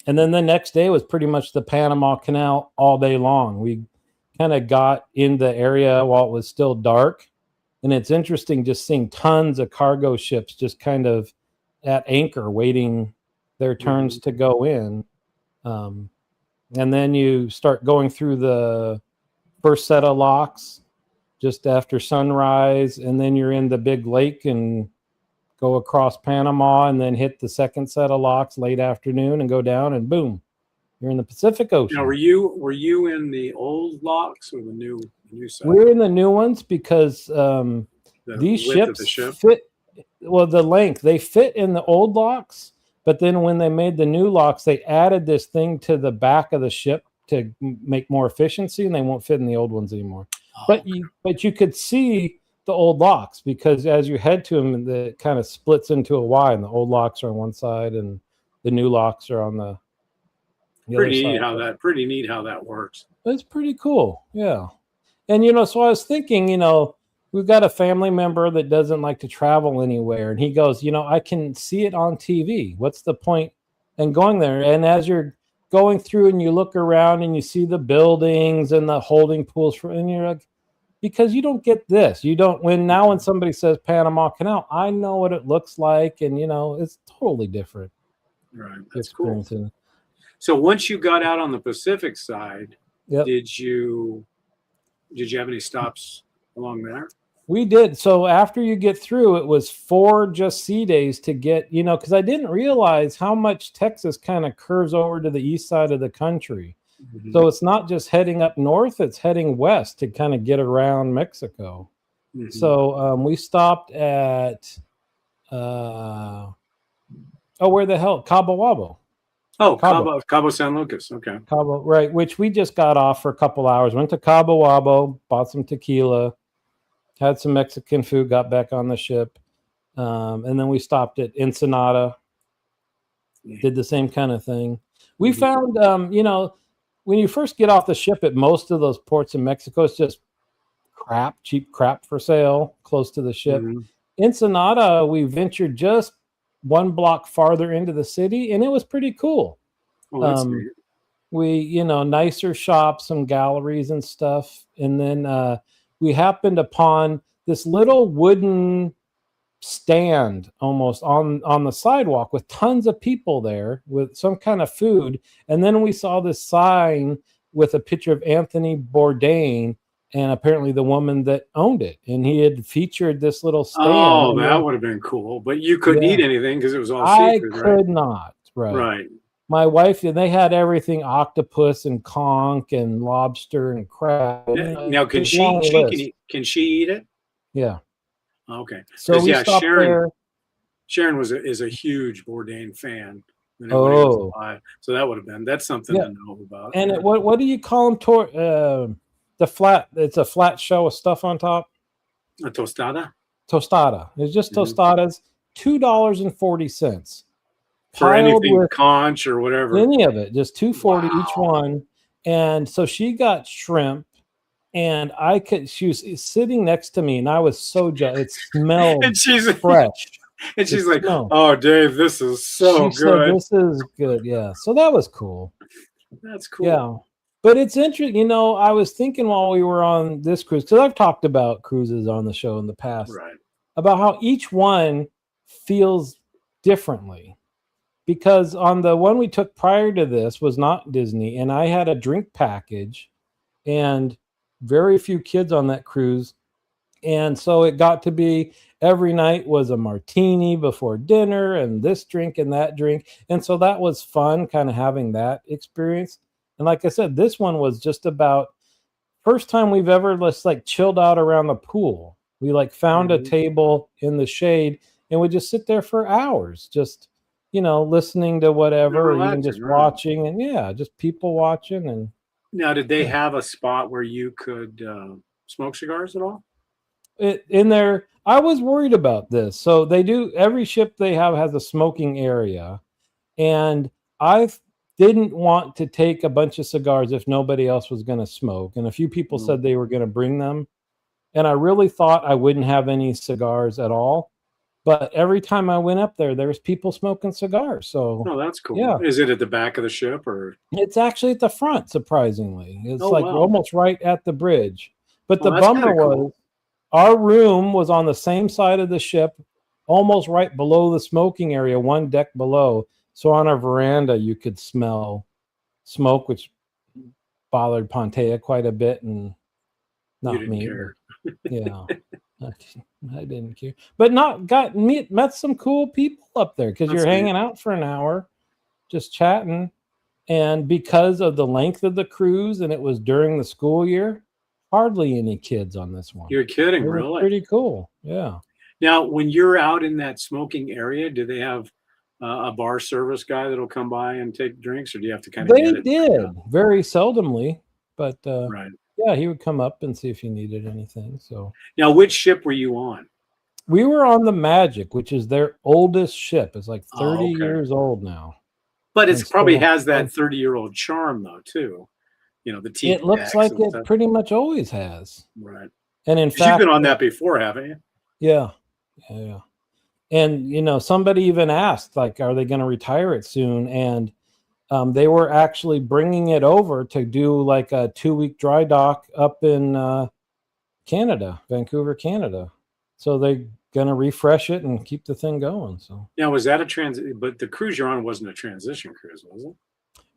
then the next day was pretty much the Panama Canal all day long. We kind of got in the area while it was still dark. And it's interesting just seeing tons of cargo ships just kind of at anchor waiting their turns to go in. And then you start going through the first set of locks just after sunrise. And then you're in the big lake and go across Panama, and then hit the second set of locks late afternoon and go down, and boom, you're in the Pacific Ocean. Now, were you in the old locks or the new set? We're in the new ones because these ships fit. Well, the length, they fit in the old locks, but then when they made the new locks, they added this thing to the back of the ship to make more efficiency, and they won't fit in the old ones anymore. Oh, But you could see the old locks, because as you head to them, it kind of splits into a Y, and the old locks are on one side and the new locks are on the other pretty neat side. pretty neat how that works. It's pretty cool. Yeah. And, so I was thinking, we've got a family member that doesn't like to travel anywhere. And he goes, I can see it on TV. What's the point in going there? And as you're going through and you look around and you see the buildings and the holding pools, and you're like, because you don't get this. You don't, when somebody says Panama Canal, I know what it looks like. And, it's totally different. Right. That's cool. Experiencing. So once you got out on the Pacific side, Yep. did you have any stops along there? We did. So after you get through, it was 4 just sea days to get, because I didn't realize how much Texas kind of curves over to the east side of the country. Mhm. So it's not just heading up north, it's heading west to kind of get around Mexico. Mhm. So we stopped at, where the hell? Cabo Wabo. Oh, Cabo San Lucas. Okay. Cabo, right, which we just got off for a couple hours. Went to Cabo Wabo, bought some tequila, had some Mexican food, got back on the ship. And then we stopped at Ensenada, did the same kind of thing. We found, when you first get off the ship at most of those ports in Mexico, it's just cheap crap for sale close to the ship. Mhm. Ensenada, we ventured just 1 block farther into the city, and it was pretty cool. Oh, that's neat. We, nicer shops, some galleries and stuff. And then we happened upon this little wooden stand almost on the sidewalk with tons of people there with some kind of food. And then we saw this sign with a picture of Anthony Bourdain and apparently the woman that owned it. And he had featured this little stand. Oh, that would have been cool. But you couldn't eat anything because it was all seafood, I could not. Right. Right. My wife, they had everything: octopus and conch and lobster and crab. Now, can she eat it? Yeah. Okay. So we stopped there. Sharon is a huge Bourdain fan. When he was alive. So that's something to know about. And what do you call them? The flat. It's a flat shell with stuff on top. A tostada. Tostada. It's just tostadas. $2.40. For anything conch or whatever. Any of it, just $2.40 each one. And so she got shrimp, and she was sitting next to me, and I was so jealous. It smelled and she's fresh. And she's like, "Oh, Dave, this is so good. Said, this is good." Yeah. So that was cool. That's cool. Yeah. But it's interesting, I was thinking while we were on this cruise, because I've talked about cruises on the show in the past, right, about how each one feels differently. Because on the one we took prior to this was not Disney, and I had a drink package and very few kids on that cruise. And so it got to be every night was a martini before dinner and this drink and that drink. And so that was fun, kind of having that experience. And like I said, this one was just about first time we've ever just like chilled out around the pool. We like found a table in the shade and we just sit there for hours, just, listening to whatever, or even just watching, and just people watching. And now, did they have a spot where you could smoke cigars at all? In there, I was worried about this. So they do, every ship they have has a smoking area, and I didn't want to take a bunch of cigars if nobody else was going to smoke. And a few people said they were going to bring them, and I really thought I wouldn't have any cigars at all. But every time I went up there was people smoking cigars. So that's cool. Yeah. Is it at the back of the ship, or it's actually at the front? Surprisingly, it's almost right at the bridge. But the bummer was our room was on the same side of the ship, almost right below the smoking area, one deck below. So on our veranda, you could smell smoke, which bothered Pantea quite a bit, and not me. Care. Yeah. I didn't care, but met some cool people up there because you're hanging out for an hour, just chatting. And because of the length of the cruise, and it was during the school year, hardly any kids on this one. You're kidding, really? Pretty cool. Yeah. Now, when you're out in that smoking area, do they have a bar service guy that'll come by and take drinks, or do you have to kind of They get it? did very seldomly, but Right. yeah, he would come up and see if you needed anything. So Now, which ship were you on? we were on the Magic, which is their oldest ship. It's like 30 okay. years old now. But And it probably so- has that 30-year-old charm, though, too. You know, the TV It looks decks like and it stuff. pretty much always has. Right. And in 'Cause you've fact, been on that before, haven't you? yeah. And somebody even asked, like, are they going to retire it soon? And they were actually bringing it over to do like a 2-week dry dock up in Canada, Vancouver, Canada. So they're going to refresh it and keep the thing going. So, Now, was that a transit? But the cruise you're on wasn't a transition cruise, was it?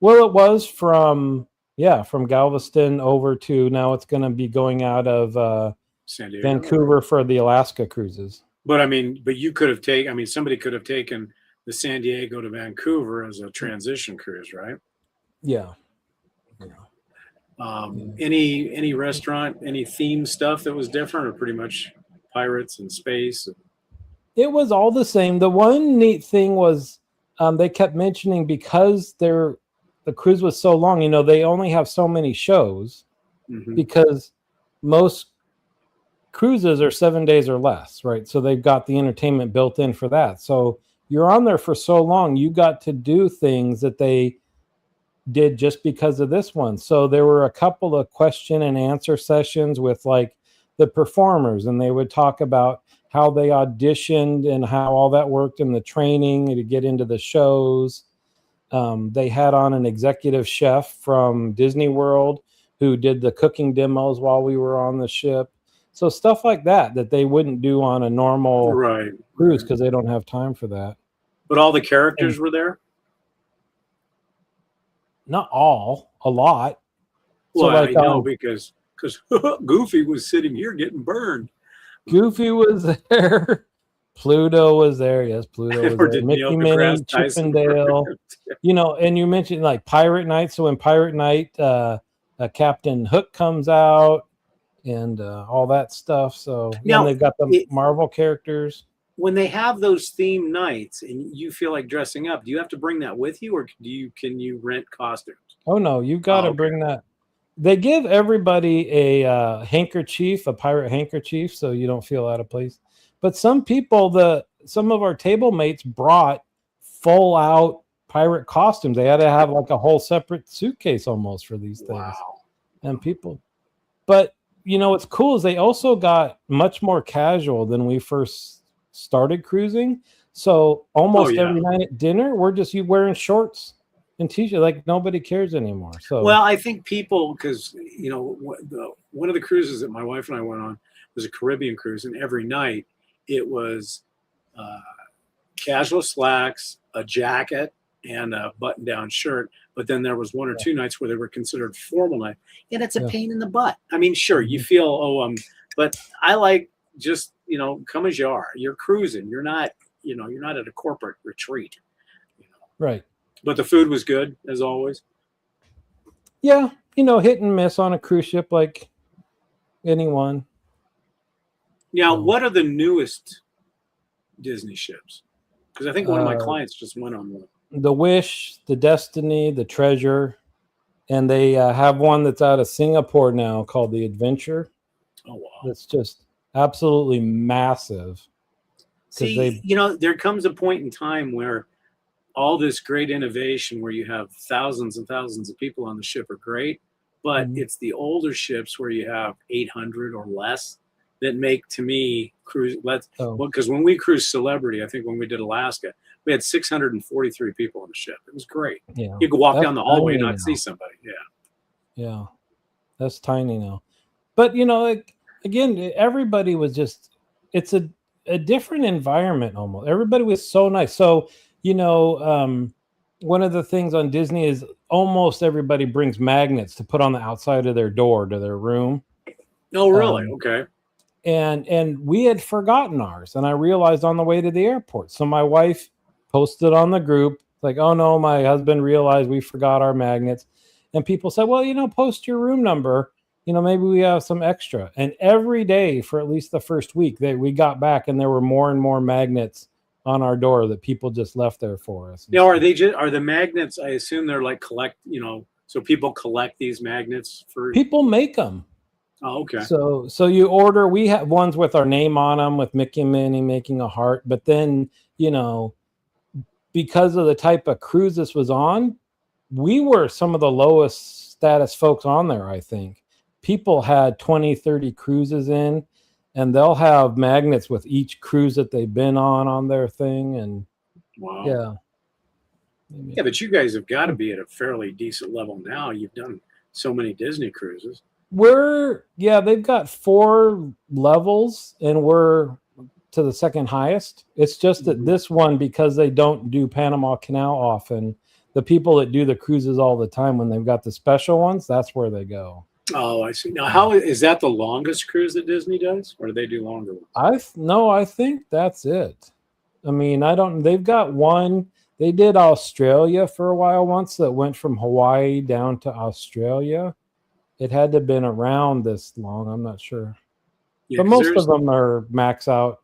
well, it was from Galveston over to, now it's going to be going out of San Diego. Vancouver for the Alaska cruises. But I mean, you could have taken. I mean, somebody could have taken the San Diego to Vancouver as a transition cruise, right? Yeah. Any restaurant, any theme stuff that was different, or pretty much pirates and space? It was all the same. The one neat thing was they kept mentioning, because the cruise was so long, they only have so many shows, Mhm. because most cruises are 7 days or less, right? So they've got the entertainment built in for that. So you're on there for so long, you got to do things that they did just because of this one. So there were a couple of question and answer sessions with like the performers, and they would talk about how they auditioned and how all that worked in the training to get into the shows. They had on an executive chef from Disney World who did the cooking demos while we were on the ship. So stuff like that they wouldn't do on a normal Right. cruise because they don't have time for that. But all the characters were there. Not all, a lot. Well, I know um, because Goofy was sitting here getting burned. Goofy was there. Pluto was there. Yes, Pluto was Or there. did Mickey, Neil Minnie, deGrasse Tyson Chippendale. burn? And you mentioned like Pirate Night. So in Pirate Night, Captain Hook comes out and all that stuff. So Now, and they've got the Marvel characters. When they have those theme nights and you feel like dressing up, do you have to bring that with you, or can you rent costumes? Oh no, you've got to okay. bring that. They give everybody a handkerchief, a pirate handkerchief, so you don't feel out of place. But some people, some of our table mates brought full out pirate costumes. They had to have like a whole separate suitcase almost for these things. Wow. And people, but what's cool is they also got much more casual than we first started cruising. So almost every night at dinner, we're just wearing shorts and t-shirt, like nobody cares anymore. So well, I think people, because one of the cruises that my wife and I went on was a Caribbean cruise, and every night it was casual slacks, a jacket, and a button-down shirt. But then there was one or two nights where they were considered formal night, and it's a pain in the butt. I mean, sure, you feel but I like just come as you are. You're cruising. You're not at a corporate retreat. Right. But the food was good as always. Yeah, hit and miss on a cruise ship like anyone. Now, what are the newest Disney ships? Because I think one of my clients just went on one. The Wish, the Destiny, the Treasure, and they have one that's out of Singapore now called the Adventure. Oh wow! That's just absolutely massive. See, there comes a point in time where all this great innovation, where you have thousands and thousands of people on the ship, are great, but it's the older ships where you have 800 or less that make, to me, cruise. Because when we cruised Celebrity, I think when we did Alaska, we had 643 people on the ship. It was great. Yeah, you could walk down the hallway and not see somebody. Yeah, that's tiny now. But again, everybody was just. It's a different environment almost. Everybody was so nice. So. One of the things on Disney is almost everybody brings magnets to put on the outside of their door to their room. Oh, really? Okay. And we had forgotten ours, and I realized on the way to the airport. So my wife posted on the group, like, oh no, my husband realized we forgot our magnets. And people said, well, post your room number. Maybe we have some extra. And every day for at least the first week, we got back and there were more and more magnets on our door that people just left there for us. Now, are the magnets? I assume they're like so people collect these magnets for. People make them. Oh, okay. So you order. We have ones with our name on them, with Mickey and Minnie making a heart. But then, because of the type of cruise this was on, we were some of the lowest status folks on there. I think people had 20, 30 cruises in, and they'll have magnets with each cruise that they've been on their thing. And wow. Yeah, but you guys have got to be at a fairly decent level now. You've done so many Disney cruises. They've got 4 levels, and we're to the second highest. It's just that this one, because they don't do Panama Canal often, the people that do the cruises all the time, when they've got the special ones, that's where they go. Oh, I see. Now, how is that the longest cruise that Disney does, or do they do longer ones? I think that's it. I mean, they've got one. They did Australia for a while once, that went from Hawaii down to Australia. It had to have been around this long. I'm not sure. Yeah, but most of them are max out.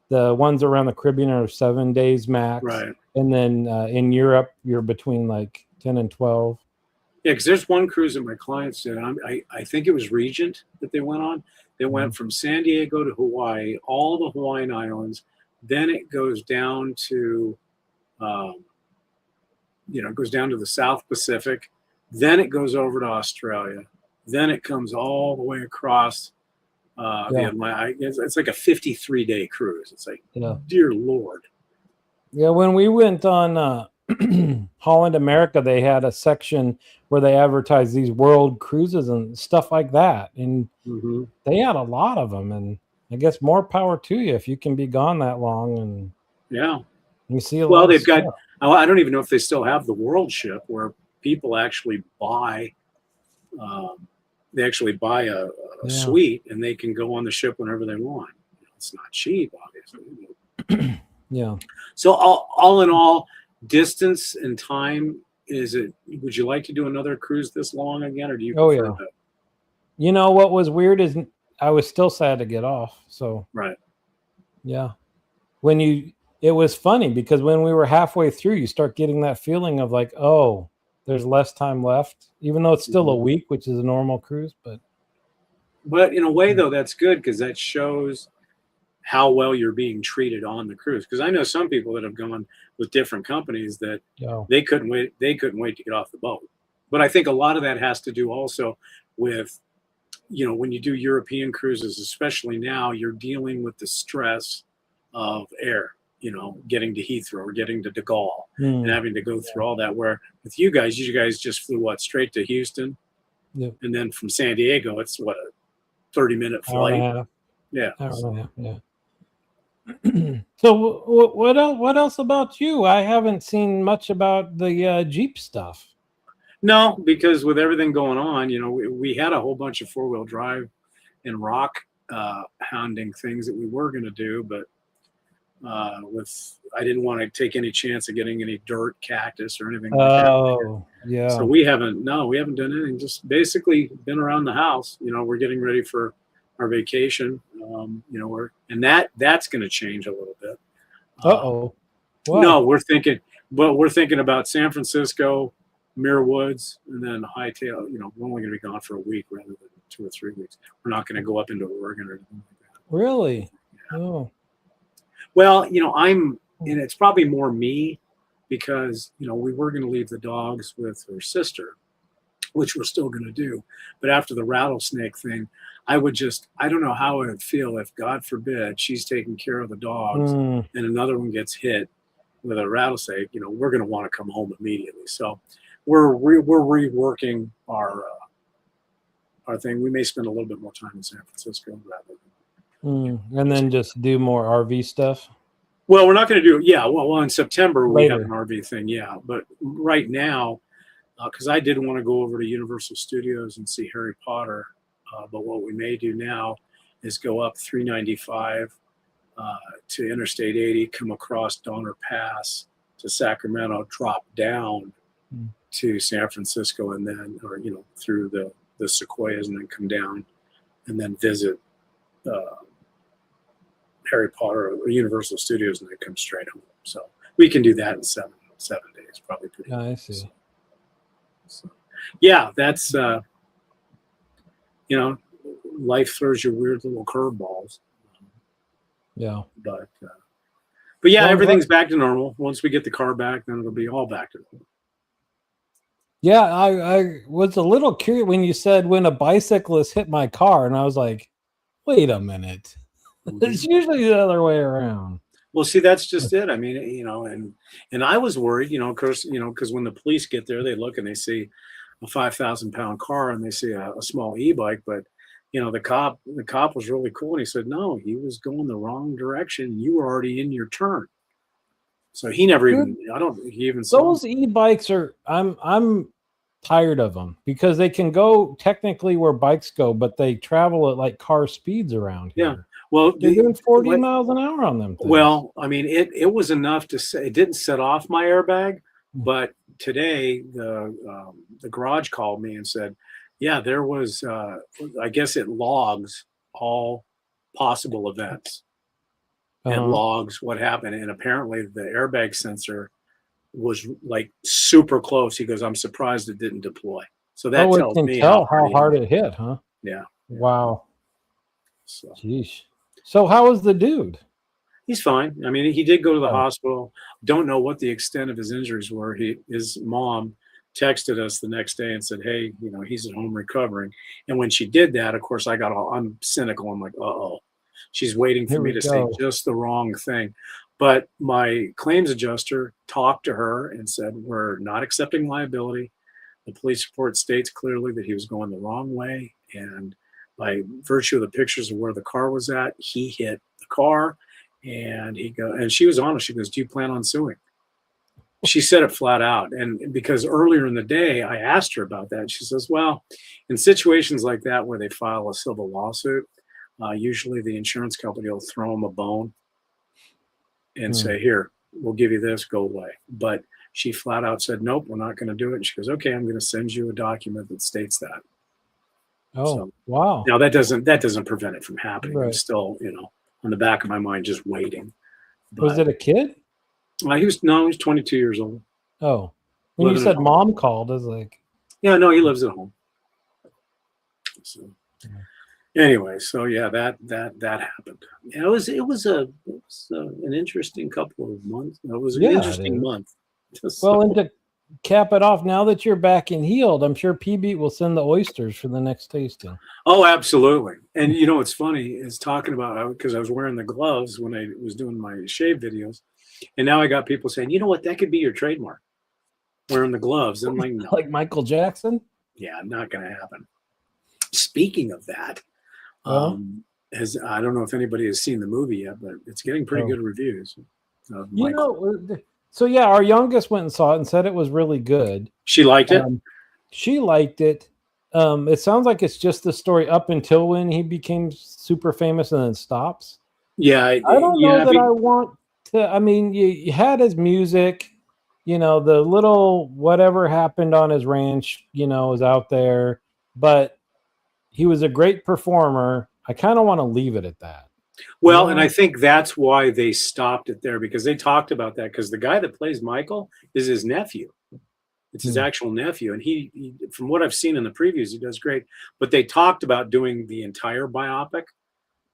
The ones around the Caribbean are 7 days max. Right. And then in Europe, you're between like 10 and 12. Yeah, because there's one cruise that my clients did. I think it was Regent that they went on. They went from San Diego to Hawaii, all the Hawaiian Islands. Then it goes down to, it goes down to the South Pacific. Then it goes over to Australia. Then it comes all the way across the Atlantic. It's like a 53-day cruise. It's like, dear Lord. Yeah, when we went on Holland America, they had a section where they advertised these world cruises and stuff like that. And they had a lot of them. And I guess more power to you if you can be gone that long. And you see a lot. Well, they've got, I don't even know if they still have the world ship where people actually buy a suite, and they can go on the ship whenever they want. It's not cheap, obviously. Yeah. So all in all, distance and time, would you like to do another cruise this long again, or do you prefer that? You know what was weird is I was still sad to get off. So right. Yeah. It was funny because when we were halfway through, you start getting that feeling of like, oh, there's less time left, even though it's still a week, which is a normal cruise. But in a way, though, that's good because that shows how well you're being treated on the cruise. Because I know some people that have gone with different companies that they couldn't wait. They couldn't wait to get off the boat. But I think a lot of that has to do also with, when you do European cruises, especially now, you're dealing with the stress of air. Getting to Heathrow or getting to De Gaulle and having to go through all that. Where with you guys just flew straight to Houston, and then from San Diego, it's a 30-minute flight. Yeah. So what else about you? I haven't seen much about the Jeep stuff. No, because with everything going on, we had a whole bunch of 4-wheel drive and rock hounding things that we were going to do, but I didn't want to take any chance of getting any dirt, cactus, or anything like that. Oh, yeah. So we haven't done anything. Just basically been around the house. We're getting ready for our vacation. That's going to change a little bit. No, we're thinking about San Francisco, Muir Woods, and then Hightail. We're only going to be gone for a week rather than 2 or 3 weeks. We're not going to go up into Oregon or anything like that. Really? Yeah. Oh. Well, and it's probably more me because, we were going to leave the dogs with her sister, which we're still going to do. But after the rattlesnake thing, I don't know how I would feel if, God forbid, she's taking care of the dogs and another one gets hit with a rattlesnake. We're going to want to come home immediately. So we're reworking our thing. We may spend a little bit more time in San Francisco rather than. And then just do more RV stuff. Well, we're not going to do. Yeah. Well, in September we have an RV thing. Yeah. But right now, because I did want to go over to Universal Studios and see Harry Potter. But what we may do now is go up 395 to Interstate 80, come across Donner Pass to Sacramento, drop down to San Francisco, and then, through the Sequoias, and then come down and then visit Harry Potter or Universal Studios, and then come straight home. So we can do that in 7 days, probably pretty. Yeah, I see. So, yeah, that's life throws you weird little curveballs. Yeah. But yeah, Well, everything's back to normal. Once we get the car back, then it'll be all back to normal. Yeah, I was a little curious when you said when a bicyclist hit my car, and I was like, wait a minute. It's usually the other way around. Well, see, that's just it. I mean, and I was worried, of course, because when the police get there, they look and they see a 5,000-pound car and they see a small e-bike, but the cop was really cool, and he said, no, he was going the wrong direction. You were already in your turn. So he never even, he even saw those e-bikes are, I'm tired of them because they can go technically where bikes go, but they travel at like car speeds around here. Yeah. Well, they're doing 40 miles an hour on them things. Well, I mean, it was enough to say it didn't set off my airbag, but today the garage called me and said, yeah, there was, I guess it logs all possible events. It logs what happened. And apparently the airbag sensor was like super close. He goes, I'm surprised it didn't deploy. So that tells me how hard it hit, huh? Yeah. Wow. So. Jeez. So how was the dude? He's fine. I mean, he did go to the hospital. Don't know what the extent of his injuries were. His mom texted us the next day and said, hey, he's at home recovering. And when she did that, of course, I'm cynical. I'm like, uh-oh, she's waiting for me to say just the wrong thing. But my claims adjuster talked to her and said, we're not accepting liability. The police report states clearly that he was going the wrong way. And by virtue of the pictures of where the car was at, he hit the car. And she was honest. She goes, do you plan on suing? She said it flat out. And because earlier in the day, I asked her about that. She says, well, in situations like that where they file a civil lawsuit, usually the insurance company will throw them a bone and say, here, we'll give you this, go away. But she flat out said, nope, we're not going to do it. And she goes, okay, I'm going to send you a document that states that. Oh, so, wow. Now that doesn't prevent it from happening. Right. I'm still, on the back of my mind, just waiting. But, was it a kid? He was 22 years old. Oh, when you said mom called, I was like, yeah, no, he lives at home. So anyway, so yeah, that happened. Yeah, it was an interesting couple of months. It was an interesting month. Well, and to cap it off, now that you're back and healed, I'm sure PB will send the oysters for the next tasting. Oh, absolutely. And what's funny is talking about, because I was wearing the gloves when I was doing my shave videos, and now I got people saying, you know what, that could be your trademark, wearing the gloves. I'm like, no. Like Michael Jackson? Yeah, not going to happen. Speaking of that, I don't know if anybody has seen the movie yet, but it's getting pretty good reviews. So yeah, our youngest went and saw it and said it was really good. She liked it? She liked it. It sounds like it's just the story up until when he became super famous and then stops. Yeah. I don't know that I want to. I mean, you had his music, the little whatever happened on his ranch, is out there, but he was a great performer. I kind of want to leave it at that. Well, and I think that's why they stopped it there, because they talked about that, because the guy that plays Michael is his nephew. It's his actual nephew. And he, from what I've seen in the previews, he does great. But they talked about doing the entire biopic.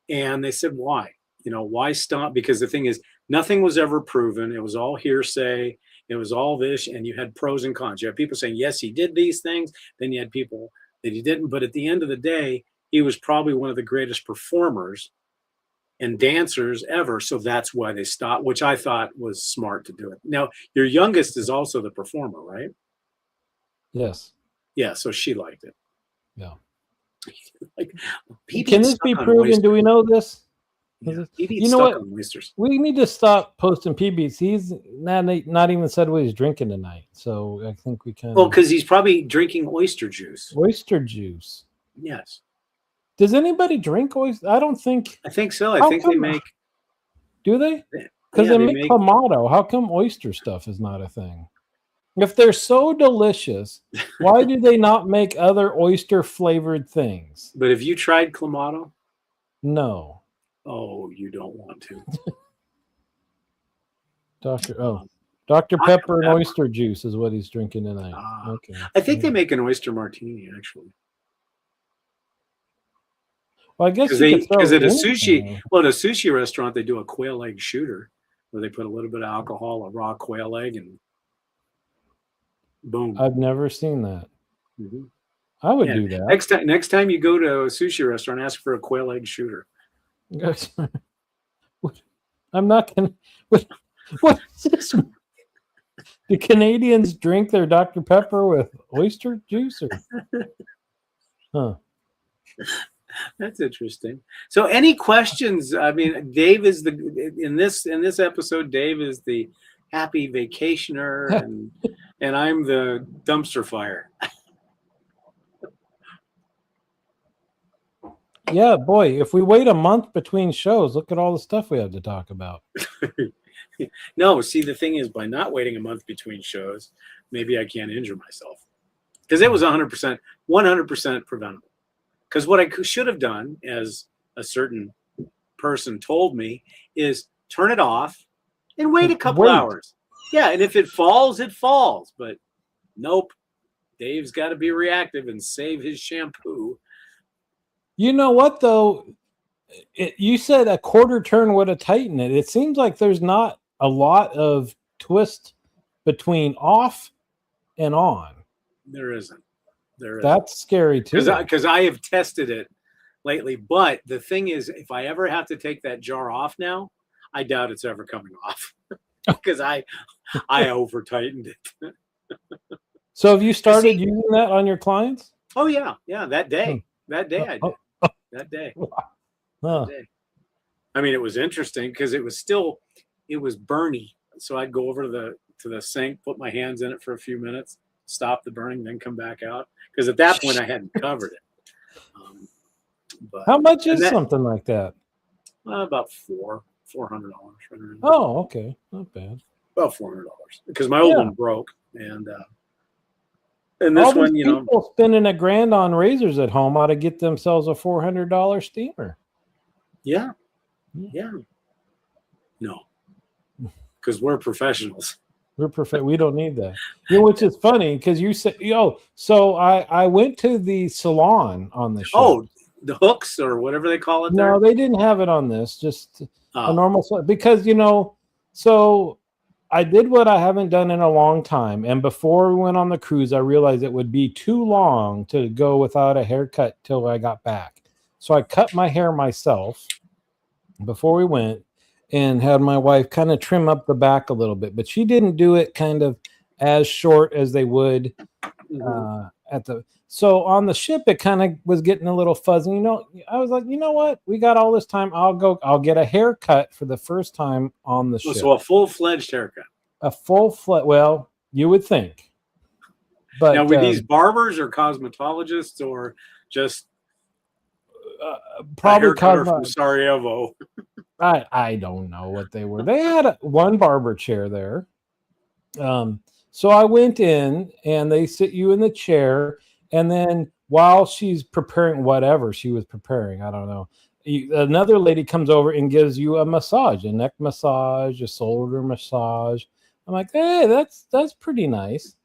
And they said, why? Why stop? Because the thing is, nothing was ever proven. It was all hearsay. It was all this. And you had pros and cons. You had people saying, yes, he did these things. Then you had people that he didn't. But at the end of the day, he was probably one of the greatest performers and dancers ever. So that's why they stopped, which I thought was smart to do it. Now, your youngest is also the performer, right? Yes. Yeah, so she liked it. Yeah. Can this be proven? Do we know this? Yeah. You know what? We need to stop posting PBs. He's not even said what he's drinking tonight. So I think we can. Well, because he's probably drinking oyster juice. Oyster juice. Yes. Does anybody drink oyster? I don't think. I think so. I think they make. Do they? Because they make Clamato. How come oyster stuff is not a thing? If they're so delicious, why do they not make other oyster flavored things? But have you tried Clamato? No. Oh, you don't want to. Dr. Pepper and oyster juice is what he's drinking tonight. Okay. I think they make an oyster martini actually. Well, I guess Because at a sushi restaurant they do a quail egg shooter where they put a little bit of alcohol, a raw quail egg, and boom. I've never seen that. Mm-hmm. I would do that. Next time you go to a sushi restaurant, ask for a quail egg shooter. I'm not gonna. What is this? Do Canadians drink their Dr. Pepper with oyster juice? Huh. That's interesting. So, any questions? I mean, Dave is in this episode. Dave is the happy vacationer, and I'm the dumpster fire. Yeah, boy, if we wait a month between shows, look at all the stuff we have to talk about. No, see, the thing is, by not waiting a month between shows, maybe I can't injure myself. Because it was 100% preventable. Because what I should have done, as a certain person told me, is turn it off and wait a couple hours. Yeah, and if it falls, it falls. But nope, Dave's got to be reactive and save his shampoo. You know what, though? You said a quarter turn would have tightened it. It seems like there's not a lot of twist between off and on. There isn't. That's scary, too. Because I have tested it lately. But the thing is, if I ever have to take that jar off now, I doubt it's ever coming off. Because I over-tightened it. So have you started using that on your clients? Oh, yeah. Yeah, that day. That day I did. That day. Huh. I mean, it was interesting because it was burny. So I'd go over to the sink, put my hands in it for a few minutes, stop the burning, then come back out. Because at that point I hadn't covered it. But how much is something like that? About $400. Oh, okay, not bad. About $400 because my old one broke, and this all one, these people spending $1,000 on razors at home ought to get themselves a $400 steamer. Yeah. No, because we're professionals. We don't need that. Which is funny because you said, so I went to the salon on the show. Oh, the hooks or whatever they call it there? No, they didn't have it on this, just a normal salon. Because, so I did what I haven't done in a long time. And before we went on the cruise, I realized it would be too long to go without a haircut till I got back. So I cut my hair myself before we went and had my wife kind of trim up the back a little bit. But she didn't do it kind of as short as they would So on the ship, it kind of was getting a little fuzzy. I was like, you know what? We got all this time. I'll get a haircut for the first time on the ship. So a full-fledged haircut. Well, you would think. But now, were these barbers or cosmetologists or just probably from Sarajevo? I don't know what they were. They had one barber chair there. So I went in and they sit you in the chair. And then while she's preparing whatever she was preparing, I don't know, another lady comes over and gives you a massage, a neck massage, a shoulder massage. I'm like, hey, that's pretty nice.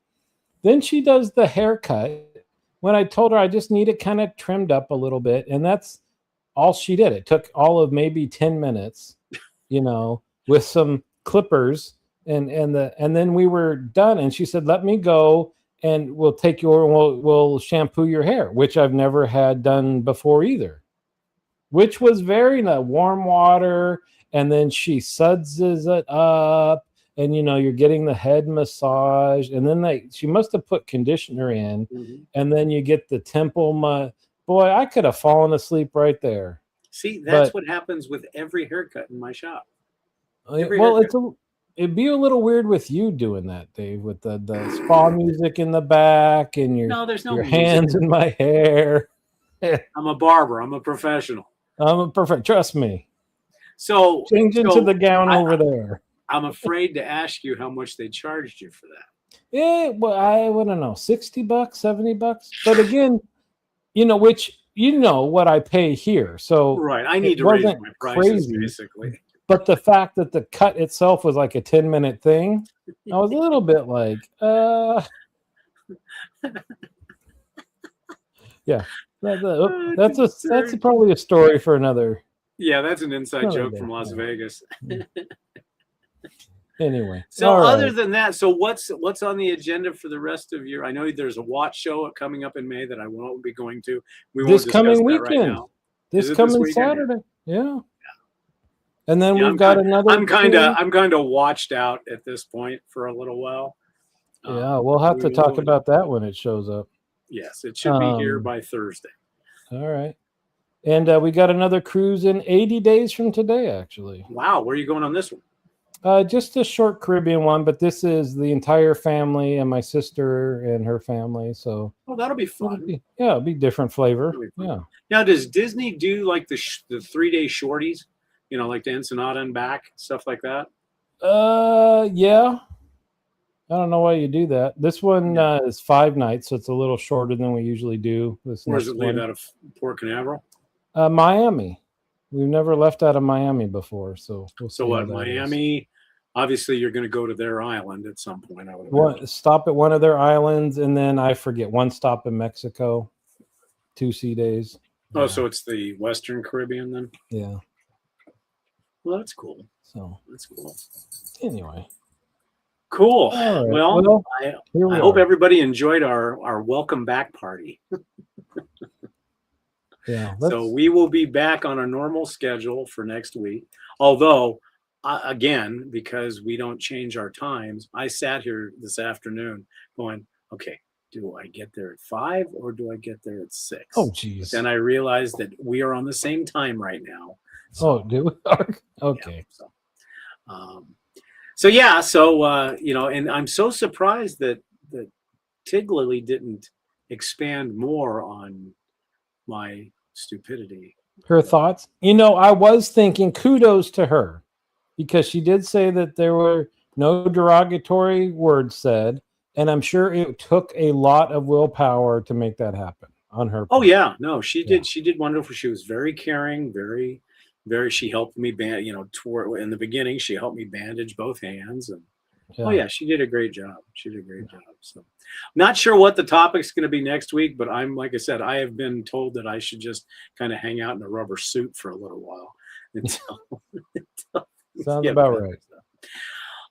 Then she does the haircut. When I told her I just need it kind of trimmed up a little bit, and that's all she did. It took all of maybe 10 minutes, with some clippers, and then we were done. And she said, let me go and we'll take we'll shampoo your hair, which I've never had done before either, which was very warm water. And then she suds it up, and you're getting the head massage, and then she must have put conditioner in, and then you get the temple. Boy, I could have fallen asleep right there. See, that's what happens with every haircut in my shop. It'd be a little weird with you doing that, Dave, with the spa music in the back and your hands in my hair. I'm a barber. I'm a professional. Trust me. So change into the gown over there. I'm afraid to ask you how much they charged you for that. Yeah, well, I wouldn't know, $60, $70. But again, what I pay here. So right, I need to raise my prices basically. But the fact that the cut itself was like a 10-minute thing, I was a little bit like, yeah. That's probably a story for another. Yeah, that's an inside Another joke day, from Las yeah. Vegas. Anyway. So all other right. than that, so what's on the agenda for the rest of your? I know there's a watch show coming up in May that I won't be going to. We won't This discuss coming that right weekend. now. This Is it coming weekend? Saturday. Yeah. And then Yeah, we've got another. I'm kind of watched out at this point for a little while. Yeah, we'll have to talk about that when it shows up. Yes, it should be here by Thursday. All right. And we got another cruise in 80 days from today, actually. Wow, where are you going on this one? Just a short Caribbean one, but this is the entire family and my sister and her family. So, oh, that'll be fun. It'll be different flavor. Yeah. Now, does Disney do like the 3-day shorties? You know, like the Ensenada and back, stuff like that? Yeah. I don't know why you do that. This one is 5 nights, so it's a little shorter than we usually do. Where does it leave out of Port Canaveral? Miami. We've never left out of Miami before, so we'll see. So what, Miami? Obviously, you're going to go to their island at some point. I would stop at one of their islands, and then I forget, one stop in Mexico, 2 sea days. Oh, so it's the Western Caribbean then? Yeah. Well, that's cool. So that's cool. Anyway. Cool. Right. Well, I hope everybody enjoyed our welcome back party. Yeah. So we will be back on a normal schedule for next week. Although, again, because we don't change our times, I sat here this afternoon going, okay, do I get there at 5 or do I get there at 6? Oh, geez. Then I realized that we are on the same time right now. So, do we? Okay. Yeah, so yeah, so you know, and I'm so surprised that Tiglily didn't expand more on my stupidity. Her thoughts? You know, I was thinking kudos to her because she did say that there were no derogatory words said, and I'm sure it took a lot of willpower to make that happen on her part. Oh yeah, no, she did. She did wonderful. She was very caring, very. She helped me in the beginning, she helped me bandage both hands. And oh yeah, she did a great job. So not sure what the topic's going to be next week, but like I said, I have been told that I should just kind of hang out in a rubber suit for a little while until sounds about right.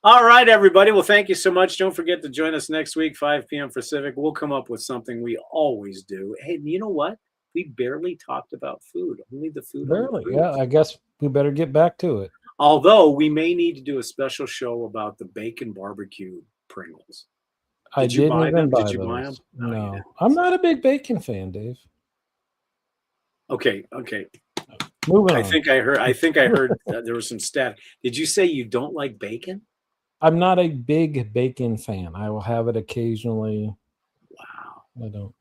All right, everybody. Well, thank you so much. Don't forget to join us next week, 5 p.m. Pacific. We'll come up with something we always do. Hey, you know what? We barely talked about food. Only the food. Barely, yeah. I guess we better get back to it. Although we may need to do a special show about the bacon barbecue Pringles. Did you buy them? No, I'm not a big bacon fan, Dave. Okay. Moving on. I think I heard there was some static. Did you say you don't like bacon? I'm not a big bacon fan. I will have it occasionally. Wow. I don't.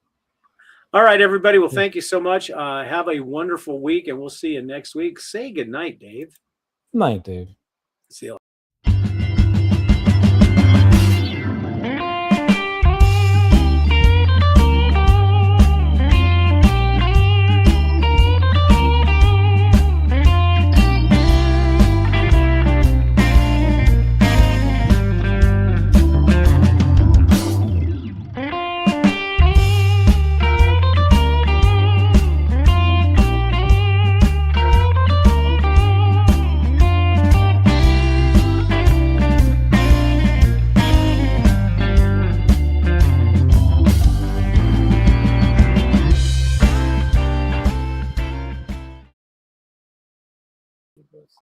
All right, everybody. Well, thank you so much. Have a wonderful week, and we'll see you next week. Say good night, Dave. Night, Dave. See you later.